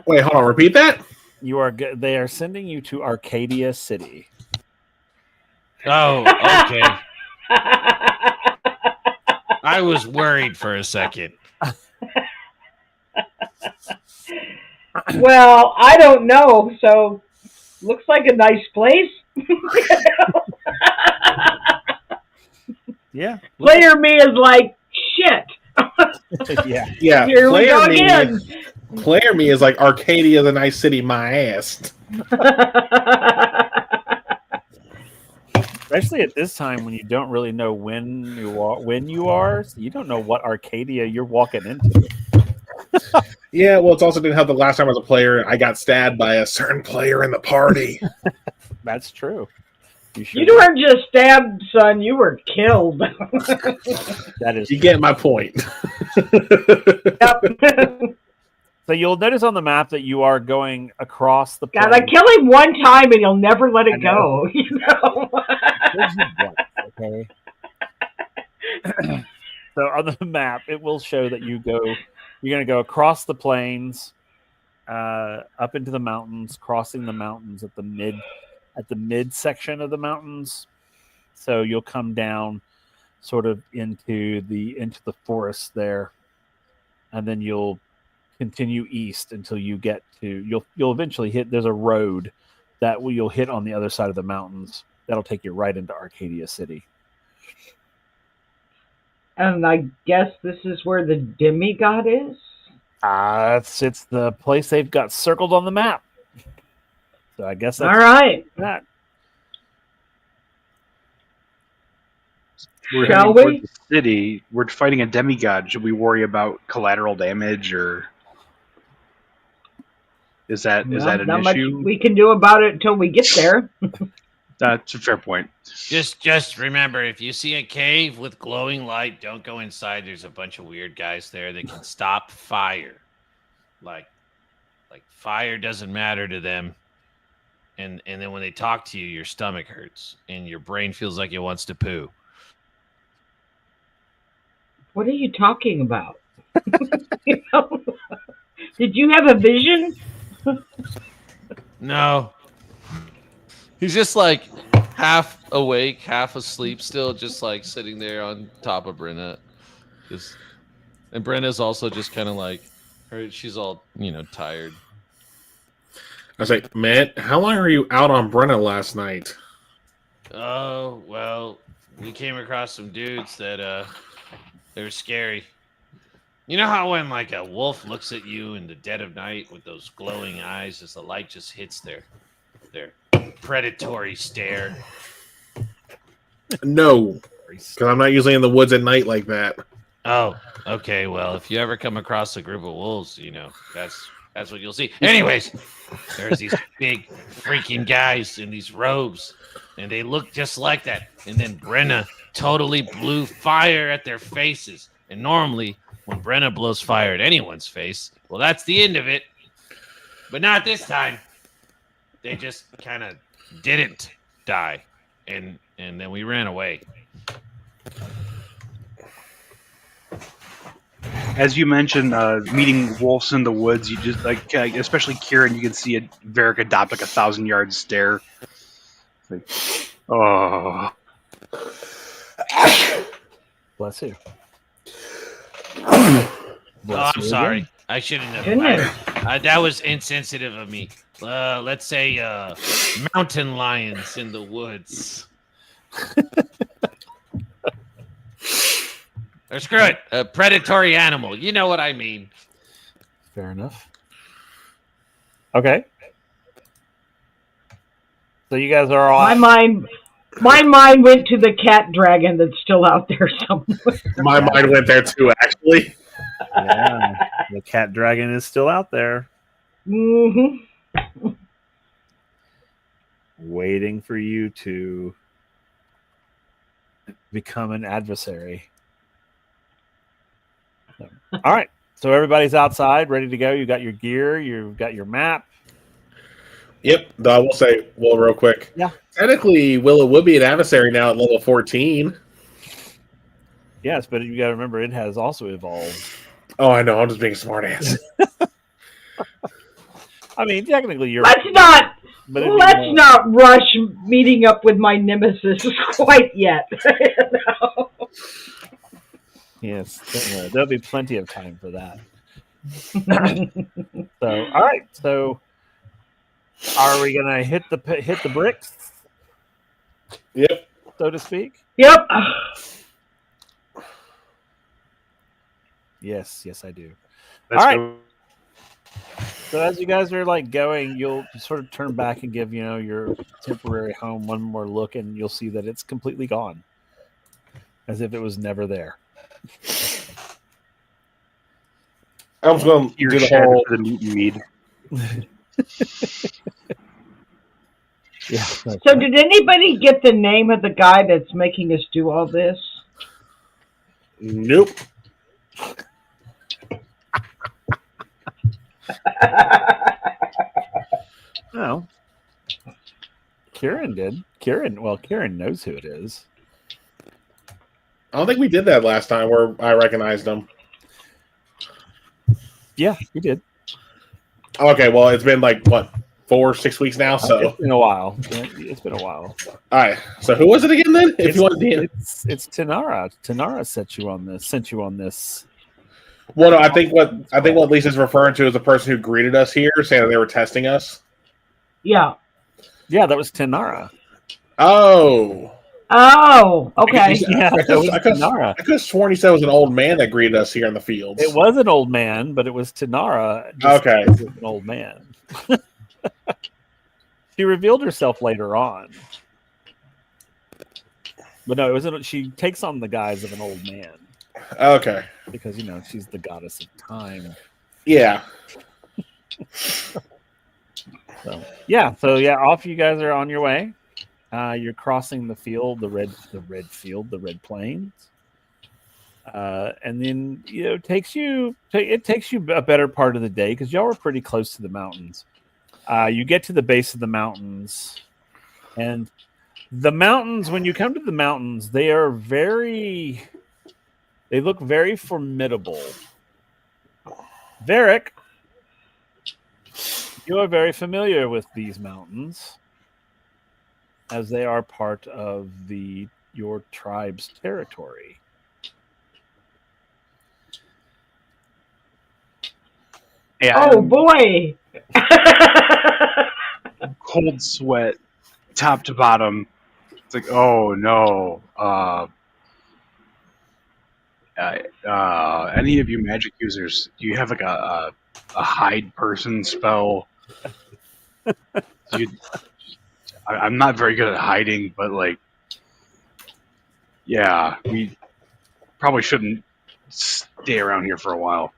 Wait, hold on. Repeat that. They are sending you to Arcadia City. Oh, okay. I was worried for a second. Well, I don't know. So, looks like a nice place. Yeah. Player me is like shit. Yeah. Yeah, Here we go again. Player me is like Arcadia's a nice city, my ass. Especially at this time when you don't really know when you are. So you don't know what Arcadia you're walking into. Yeah, well, it's also didn't help the last time I was a player, I got stabbed by a certain player in the party. That's true. You weren't just stabbed, son. You were killed. That is. You get my point. Yep. So you'll notice on the map that you are going across the. God, I kill him one time and he'll never let it go. You know. Okay. So on the map, it will show that you're going to go across the plains, up into the mountains, crossing the mountains at the mid section of the mountains. So you'll come down sort of into the forest there, and then you'll continue east until you get to you'll eventually hit. There's a road that you'll hit on the other side of the mountains. That'll take you right into Arcadia City. And I guess this is where the demigod is? It's the place they've got circled on the map. So I guess that's all right. That. We're Shall heading we? towards the city. We're fighting a demigod. Should we worry about collateral damage, or is that an not issue? much we can do about it until we get there. That's a fair point. Just remember, if you see a cave with glowing light, don't go inside. There's a bunch of weird guys there that can stop fire. Like fire doesn't matter to them. And then when they talk to you, your stomach hurts and your brain feels like it wants to poo. What are you talking about? You know? Did you have a vision? No. He's just like half awake, half asleep, still just like sitting there on top of Brenna. And Brenna's also just kind of like, she's all, tired. I was like, Matt, how long were you out on Brenna last night? Oh, well, we came across some dudes that they were scary. You know how when like a wolf looks at you in the dead of night with those glowing eyes as the light just hits their predatory stare? No, because I'm not usually in the woods at night like that. Oh, okay. Well, if you ever come across a group of wolves, that's what you'll see. Anyways, there's these big freaking guys in these robes, and they look just like that. And then Brenna totally blew fire at their faces. And normally, when Brenna blows fire at anyone's face, well, that's the end of it. But not this time. They just kind of didn't die, and then we ran away. As you mentioned, meeting wolves in the woods, you just especially Kieran, you can see Varric adopt like a 1,000-yard stare. Like, oh, Bless you. I'm sorry. Again. I shouldn't have. That was insensitive of me. Let's say mountain lions in the woods. Or screw it, a predatory animal. You know what I mean. Fair enough. Okay. So you guys are all. My mind went to the cat dragon that's still out there somewhere. My mind went there too, actually. Yeah, the cat dragon is still out there. Mm-hmm. Waiting for you to become an adversary. All right. So everybody's outside, ready to go. You got your gear. You've got your map. Yep. Though I will say, real quick. Yeah. Technically, Willow would be an adversary now at level 14. Yes, but you got to remember, it has also evolved. Oh, I know. I'm just being a smartass. I mean, technically, you're. Let's not But Let's not rush meeting up with my nemesis quite yet. Yes, there'll be plenty of time for that. So, all right. So, are we gonna hit the bricks, Yep. so to speak? Yep. Yes, I do. Let's All right. go. So as you guys are like going, you'll sort of turn back and give your temporary home one more look, and you'll see that it's completely gone, as if it was never there. I was going to Your do the shed whole. for the meat and weed. Yeah. So did anybody get the name of the guy that's making us do all this? Nope. No. Kieran did. Kieran knows who it is. I don't think we did that last time where I recognized him. Yeah, you did. Okay, well, it's been like, what, 4 or 6 weeks now? So, It's been a while. It's been a while. all right. So, who was it again then? If you want to, It's Tanara. Tanara sent you on this. well, no, I think what Lisa's referring to is the person who greeted us here, saying that they were testing us. Yeah. Yeah, that was Tanara. Oh, Oh, okay. Yeah, that was Tanara. I could have sworn he said it was an old man that greeted us here in the fields. It was an old man, but it was Tanara. Okay. It was an old man. She revealed herself later on. But no, it wasn't. She takes on the guise of an old man Okay. because she's the goddess of time. Yeah. So yeah, off you guys are on your way. You're crossing the field, the red plains, and then it takes you a better part of the day because y'all were pretty close to the mountains. You get to the base of the mountains, and the mountains. When you come to the mountains, they look very formidable. Varric, you are very familiar with these mountains, as they are part of your tribe's territory. Yeah, Oh boy. cold sweat, top to bottom. It's like, oh no. Any of you magic users, do you have like a hide person spell? I'm not very good at hiding, but like, yeah, we probably shouldn't stay around here for a while.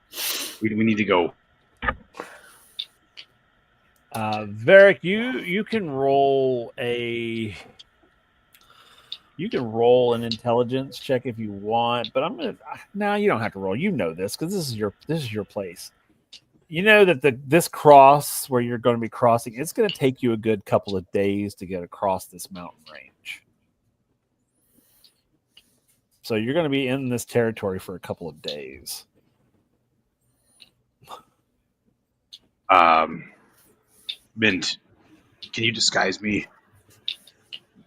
We need to go. Varric, you can roll an intelligence check if you want, but you don't have to roll. You know this because this is your place. You know that this cross where you're going to be crossing, it's going to take you a good couple of days to get across this mountain range. So you're going to be in this territory for a couple of days. Mint, can you disguise me?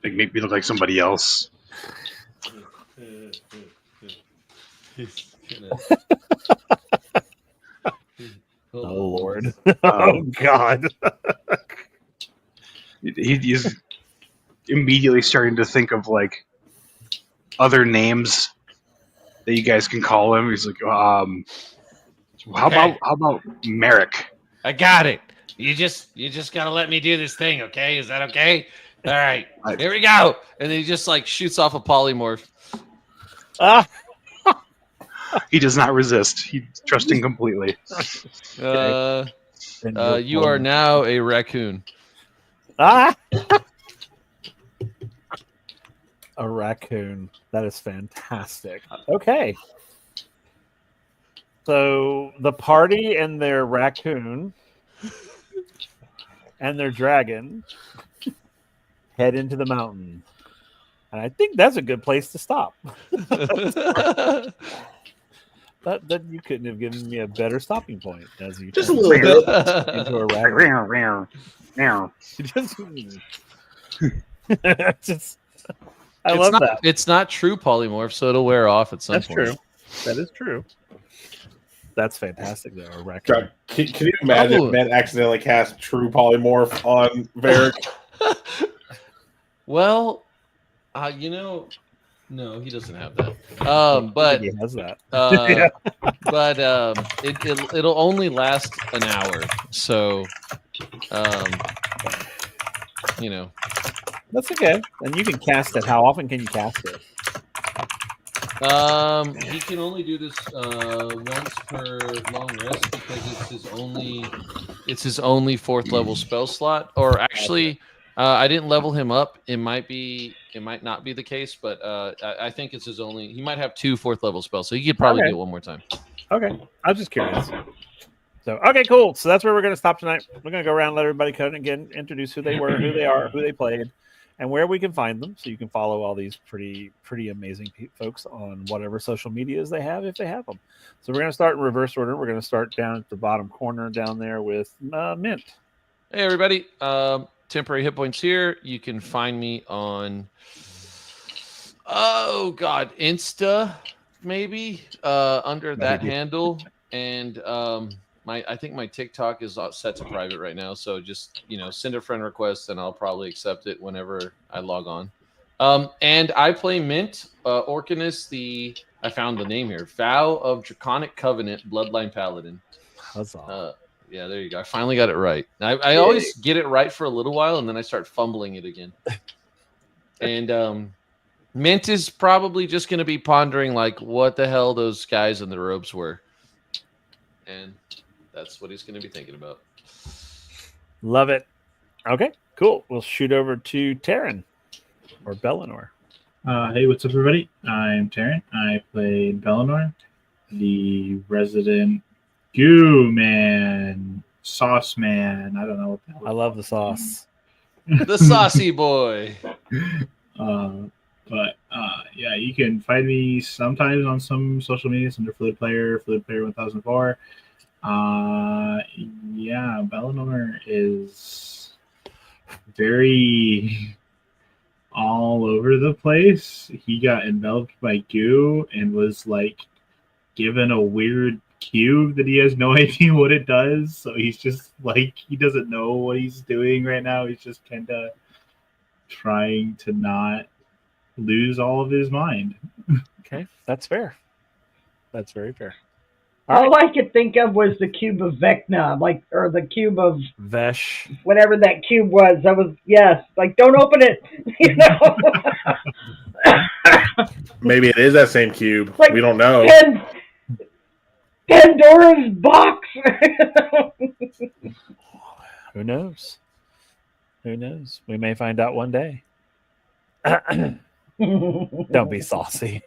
Like, make me look like somebody else. Oh Lord! Oh God! He's immediately starting to think of like other names that you guys can call him. He's like, how about Merrick? I got it. You just gotta let me do this thing, okay? Is that okay? All right, here we go. And then he just like shoots off a polymorph. He does not resist. He's trusting completely. You are now a raccoon. A raccoon. That is fantastic. Okay. So the party and their raccoon and their dragon head into the mountain. And I think that's a good place to stop. That you couldn't have given me a better stopping point as you Just a turned little bit. into a Like, rabbit. meow, meow, meow. Just, I love not, that. It's not true polymorph, so it'll wear off at some That's point. true. That is true. That's fantastic, though. A raccoon. God, can you imagine Oh. Ben accidentally cast True Polymorph on Varric? Well, no, he doesn't have that. But he has that. It'll only last an hour, so That's okay. And you can cast it. How often can you cast it? he can only do this once per long rest because it's his only 4th level spell slot. Or actually, I didn't level him up. It might not be the case, but I think it's his only. He might have 2 4th level spells, so he could probably do it one more time. Okay, I was just curious. So okay, cool. So that's where we're going to stop tonight. We're going to go around, let everybody cut and again introduce who they were, who they are, who they played, and where we can find them. So you can follow all these pretty amazing folks on whatever social medias they have, if they have them. So we're going to start in reverse order. We're going to start down at the bottom corner down there with Mint. Hey everybody, temporary hit points here. You can find me on Insta maybe under that handle, and I think my TikTok is set to private right now, so just send a friend request and I'll probably accept it whenever I log on. And I play Mint Orcanus, I found the name here, Vow of Draconic Covenant Bloodline Paladin. Huzzah. Yeah, there you go. I finally got it right. I always get it right for a little while, and then I start fumbling it again. And Mint is probably just going to be pondering, like, what the hell those guys in the robes were. And that's what he's going to be thinking about. Love it. Okay, cool. We'll shoot over to Taryn or Bellinor. Hey, what's up, everybody? I'm Taryn. I play Bellinor, the resident goo man, sauce man. I don't know what the hell. I love the sauce. The saucy boy. Yeah, you can find me sometimes on some social medias under Fluid Player 1004. Yeah, Bellinor is very all over the place. He got enveloped by goo and was like given a weird cube that he has no idea what it does. So he's just like, he doesn't know what he's doing right now. He's just kind of trying to not lose all of his mind. Okay, that's fair. That's very fair. All I could think of was the cube of Vecna, or the cube of Vesh. whatever that cube was. That was, yes, like, don't open it, Maybe it is that same cube. Like, we don't know. Pandora's box. Who knows? Who knows? We may find out one day. Don't be saucy.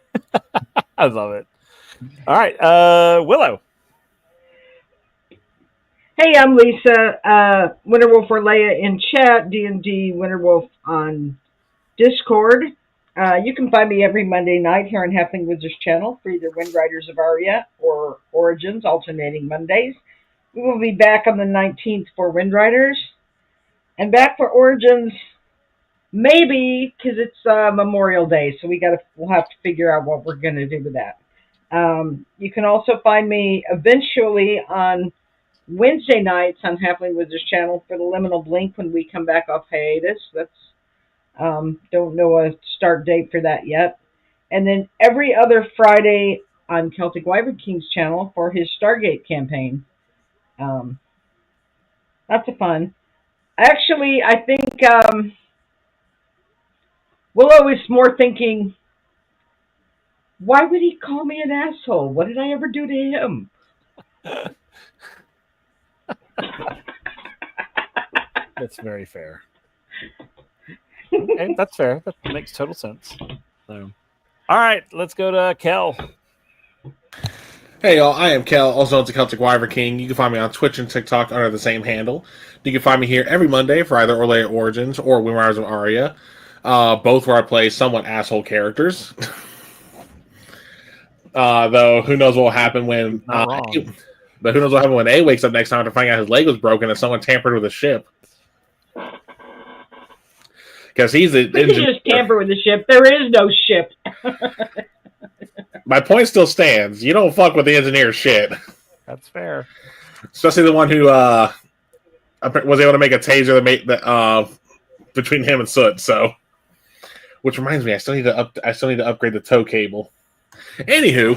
I love it. All right, Willow. Hey, I'm Lisa. Winterwolf or Leia in chat. D&D Winterwolf on Discord. You can find me every Monday night here on Halfling Wizards channel for either Wind Riders of Aria or Origins, alternating Mondays. We will be back on the 19th for Wind Riders, and back for Origins maybe because it's Memorial Day, so we'll have to figure out what we're going to do with that. You can also find me eventually on Wednesday nights on Halfling Wizards channel for the Liminal Blink when we come back off hiatus. That's don't know a start date for that yet. And then every other Friday on Celtic Wyvern King's channel for his Stargate campaign. Lots of fun. Actually, I think Willow is more thinking, why would he call me an asshole? What did I ever do to him? That's very fair. Okay, that's fair. That makes total sense. So, all right, let's go to Kel. Hey y'all, I am Kel, also known as the Celtic Wyvern King. You can find me on Twitch and TikTok under the same handle. You can find me here every Monday for either Orlea Origins or Wind Riders of Aria, both where I play somewhat asshole characters. Though who knows what will happen when Not wrong. but who knows what will happen when A wakes up next time to find out his leg was broken and someone tampered with his ship. Because he's the We can just tamper with the ship. There is no ship. My point still stands. You don't fuck with the engineer's shit. That's fair. Especially the one who was able to make a taser that between him and Soot. So, which reminds me, I still need to upgrade the tow cable. Anywho,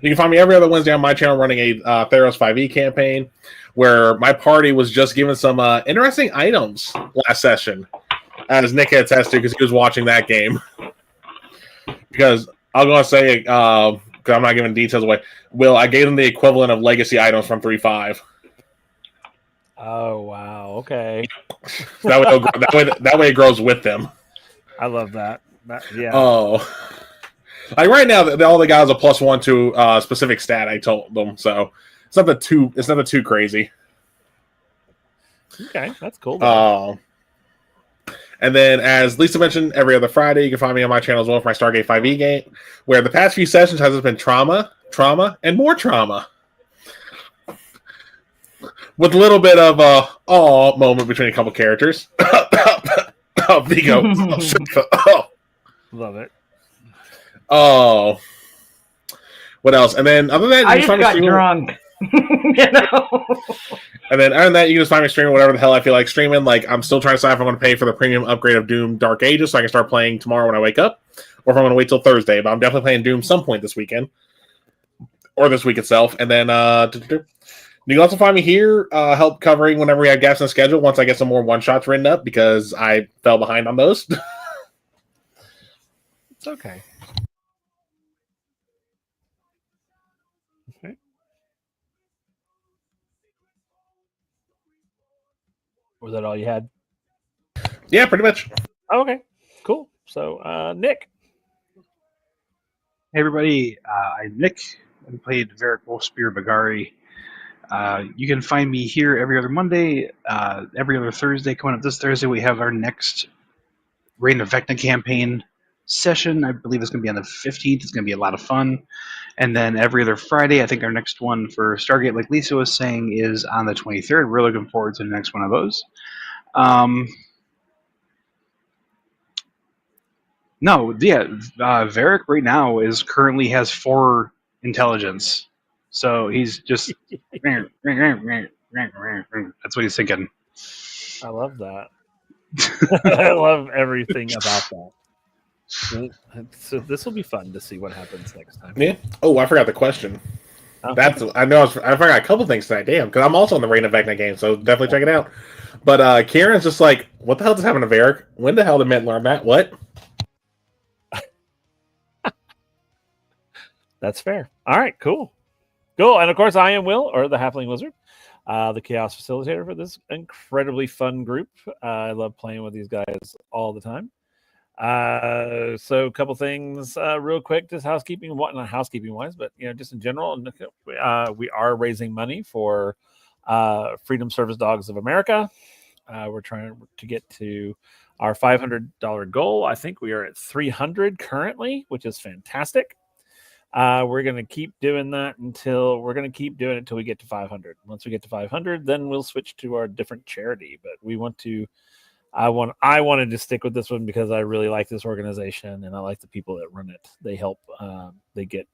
you can find me every other Wednesday on my channel running a Theros 5e campaign, where my party was just given some interesting items last session, as Nick had attested because he was watching that game. Because I'll go and say, because I'm not giving details away, I gave them the equivalent of legacy items from 3.5. Oh wow! Okay. That way it grows with them. I love that. Yeah. Oh, like right now, all they got is a +1 to a specific stat. I told them, so it's nothing too crazy. Okay, that's cool. And then, as Lisa mentioned, every other Friday, you can find me on my channel as well for my Stargate 5e game, where the past few sessions has been trauma, and more trauma. With a little bit of a moment between a couple characters. Vigo. Love it. Oh. What else? And then, other than that, I just got drunk. You know? And then, other than that, you can just find me streaming whatever the hell I feel like streaming. Like, I'm still trying to decide if I'm going to pay for the premium upgrade of Doom Dark Ages so I can start playing tomorrow when I wake up, or if I'm going to wait till Thursday. But I'm definitely playing Doom some point this weekend, or this week itself. And then, you can also find me here, help covering whenever we have gaps in the schedule once I get some more one-shots written up, because I fell behind on those. It's okay. Okay. Was that all you had? Yeah, pretty much. Oh, okay, cool. So, Nick. Hey everybody, I'm Nick. I played Varric Wolfspear Bagari. You can find me here every other Monday, every other Thursday. Coming up this Thursday, we have our next Reign of Vecna campaign session. I believe it's going to be on the 15th. It's going to be a lot of fun. And then every other Friday, I think our next one for Stargate, like Lisa was saying, is on the 23rd. We're looking forward to the next one of those. Varric right now currently has 4 intelligence. So he's just that's what he's thinking. I love that. I love everything about that. So this will be fun to see what happens next time. Yeah. Oh, I forgot the question. Oh. I forgot a couple things tonight. Damn, because I'm also on the Reign of Vecna game, so definitely check it out. But Kieran's just like, what the hell just happened to Varric? When the hell did Mint learn that? What? That's fair. All right, cool. And of course, I am Will, or the Halfling Wizard, the Chaos Facilitator for this incredibly fun group. I love playing with these guys all the time. So a couple things real quick, just housekeeping, not housekeeping wise, but just in general. We are raising money for Freedom Service Dogs of America. We're trying to get to our $500 goal. I think we are at 300 currently, which is fantastic. We're going to keep doing that until we get to 500. Once we get to 500, then we'll switch to our different charity. But I wanted to stick with this one because I really like this organization and I like the people that run it. They help. They get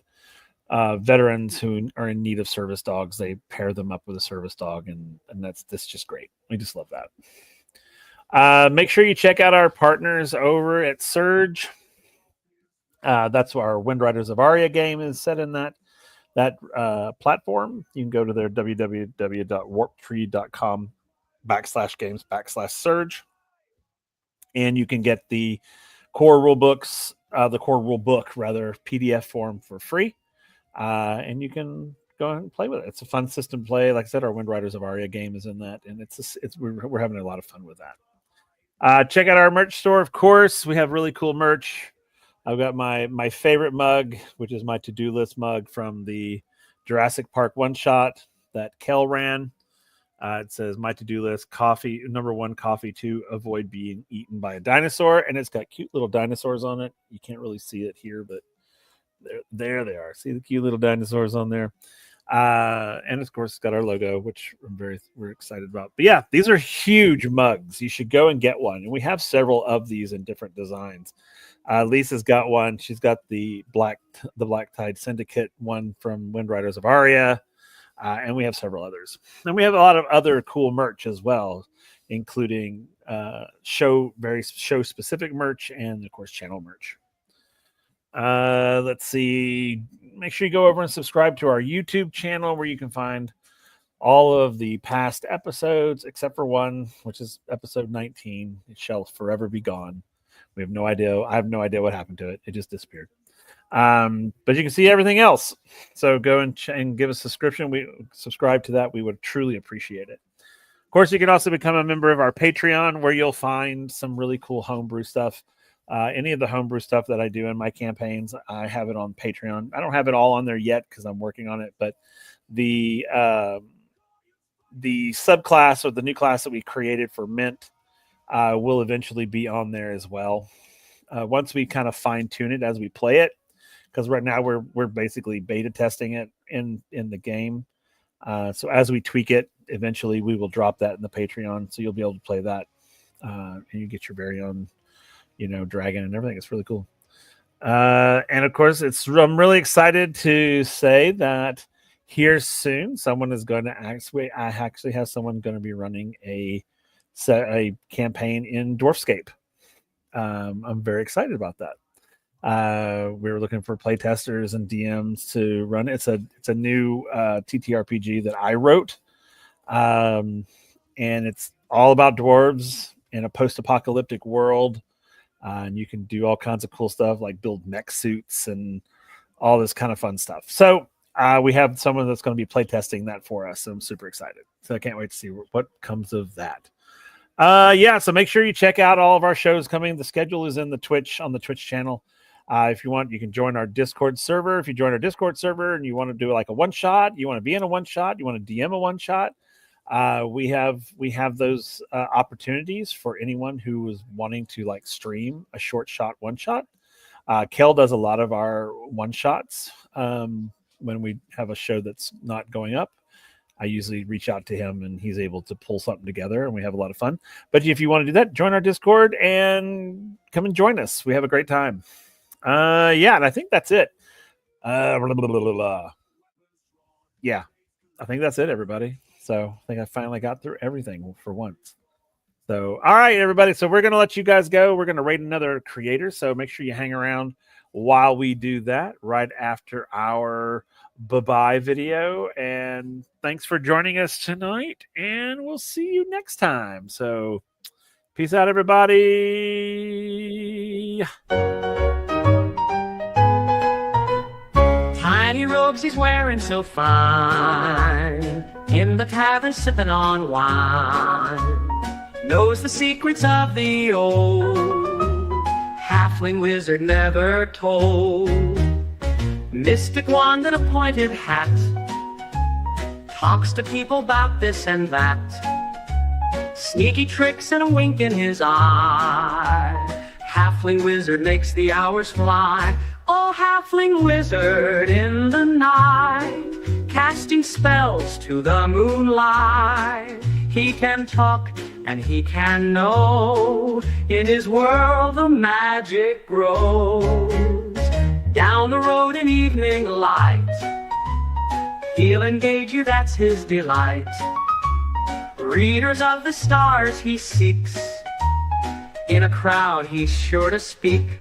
veterans who are in need of service dogs. They pair them up with a service dog, and that's just great. We just love that. Make sure you check out our partners over at Surge. That's our Wind Riders of Aria game is set in that platform. You can go to their www.warptree.com/games/Surge. And you can get the core rule book PDF form for free. And you can go ahead and play with it. It's a fun system to play. Like I said, our Wind Riders of Aria game is in that, and we're having a lot of fun with that. Check out our merch store, of course. We have really cool merch. I've got my favorite mug, which is my to-do list mug from the Jurassic Park one-shot that Kel ran. It says my to-do list, coffee, number 1, coffee to avoid being eaten by a dinosaur. And it's got cute little dinosaurs on it. You can't really see it here, but There they are. See the cute little dinosaurs on there. And of course, it's got our logo, which we're excited about. But yeah, these are huge mugs. You should go and get one. And we have several of these in different designs. Lisa's got one. She's got the Black Tide Syndicate one from Wind Riders of Aria. And we have several others. And we have a lot of other cool merch as well, including very show specific merch and of course channel merch. Let's see. Make sure you go over and subscribe to our YouTube channel where you can find all of the past episodes except for one, which is episode 19. It shall forever be gone. We have no idea. I have no idea what happened to it. It just disappeared. But you can see everything else. So go and give us a subscription. We subscribe to that. We would truly appreciate it. Of course, you can also become a member of our Patreon where you'll find some really cool homebrew stuff. Any of the homebrew stuff that I do in my campaigns, I have it on Patreon. I don't have it all on there yet because I'm working on it, but the subclass or the new class that we created for Mint will eventually be on there as well. Once we kind of fine tune it as we play it, because right now we're basically beta testing it in the game. So as we tweak it, eventually we will drop that in the Patreon, so you'll be able to play that, and you get your very own, dragon and everything. It's really cool. And of course, I'm really excited to say that here soon, someone is going to I actually have someone going to be running a campaign in Dwarfscape. I'm very excited about that. We were looking for playtesters and DMs to run. It's a new TTRPG that I wrote, and it's all about dwarves in a post-apocalyptic world. And you can do all kinds of cool stuff like build mech suits and all this kind of fun stuff. So we have someone that's going to be playtesting that for us. So I'm super excited. So I can't wait to see what comes of that. So make sure you check out all of our shows coming. The schedule is in the Twitch channel. If you want, you can join our Discord server. If you join our Discord server and you want to do like a one shot, you want to be in a one shot, you want to DM a one shot, we have those opportunities for anyone who is wanting to like stream a short shot one shot. Kel does a lot of our one shots when we have a show that's not going up. I usually reach out to him and he's able to pull something together and we have a lot of fun. But if you want to do that, join our Discord and come and join us. We have a great time. And I think that's it. Yeah, I think that's it, everybody. So I think I finally got through everything for once. So, all right, everybody. So we're going to let you guys go. We're going to rate another creator. So make sure you hang around while we do that right after our bye-bye video. And thanks for joining us tonight. And we'll see you next time. So peace out, everybody. Tiny robes he's wearing so fine, in the tavern sipping on wine, knows the secrets of the old halfling wizard never told. Mystic wand and a pointed hat, talks to people about this and that, sneaky tricks and a wink in his eye. Halfling wizard makes the hours fly. Oh, halfling wizard in the night, casting spells to the moonlight. He can talk and he can know, in his world the magic grows. Down the road in evening light, he'll engage you, that's his delight. Readers of the stars he seeks, in a crowd he's sure to speak.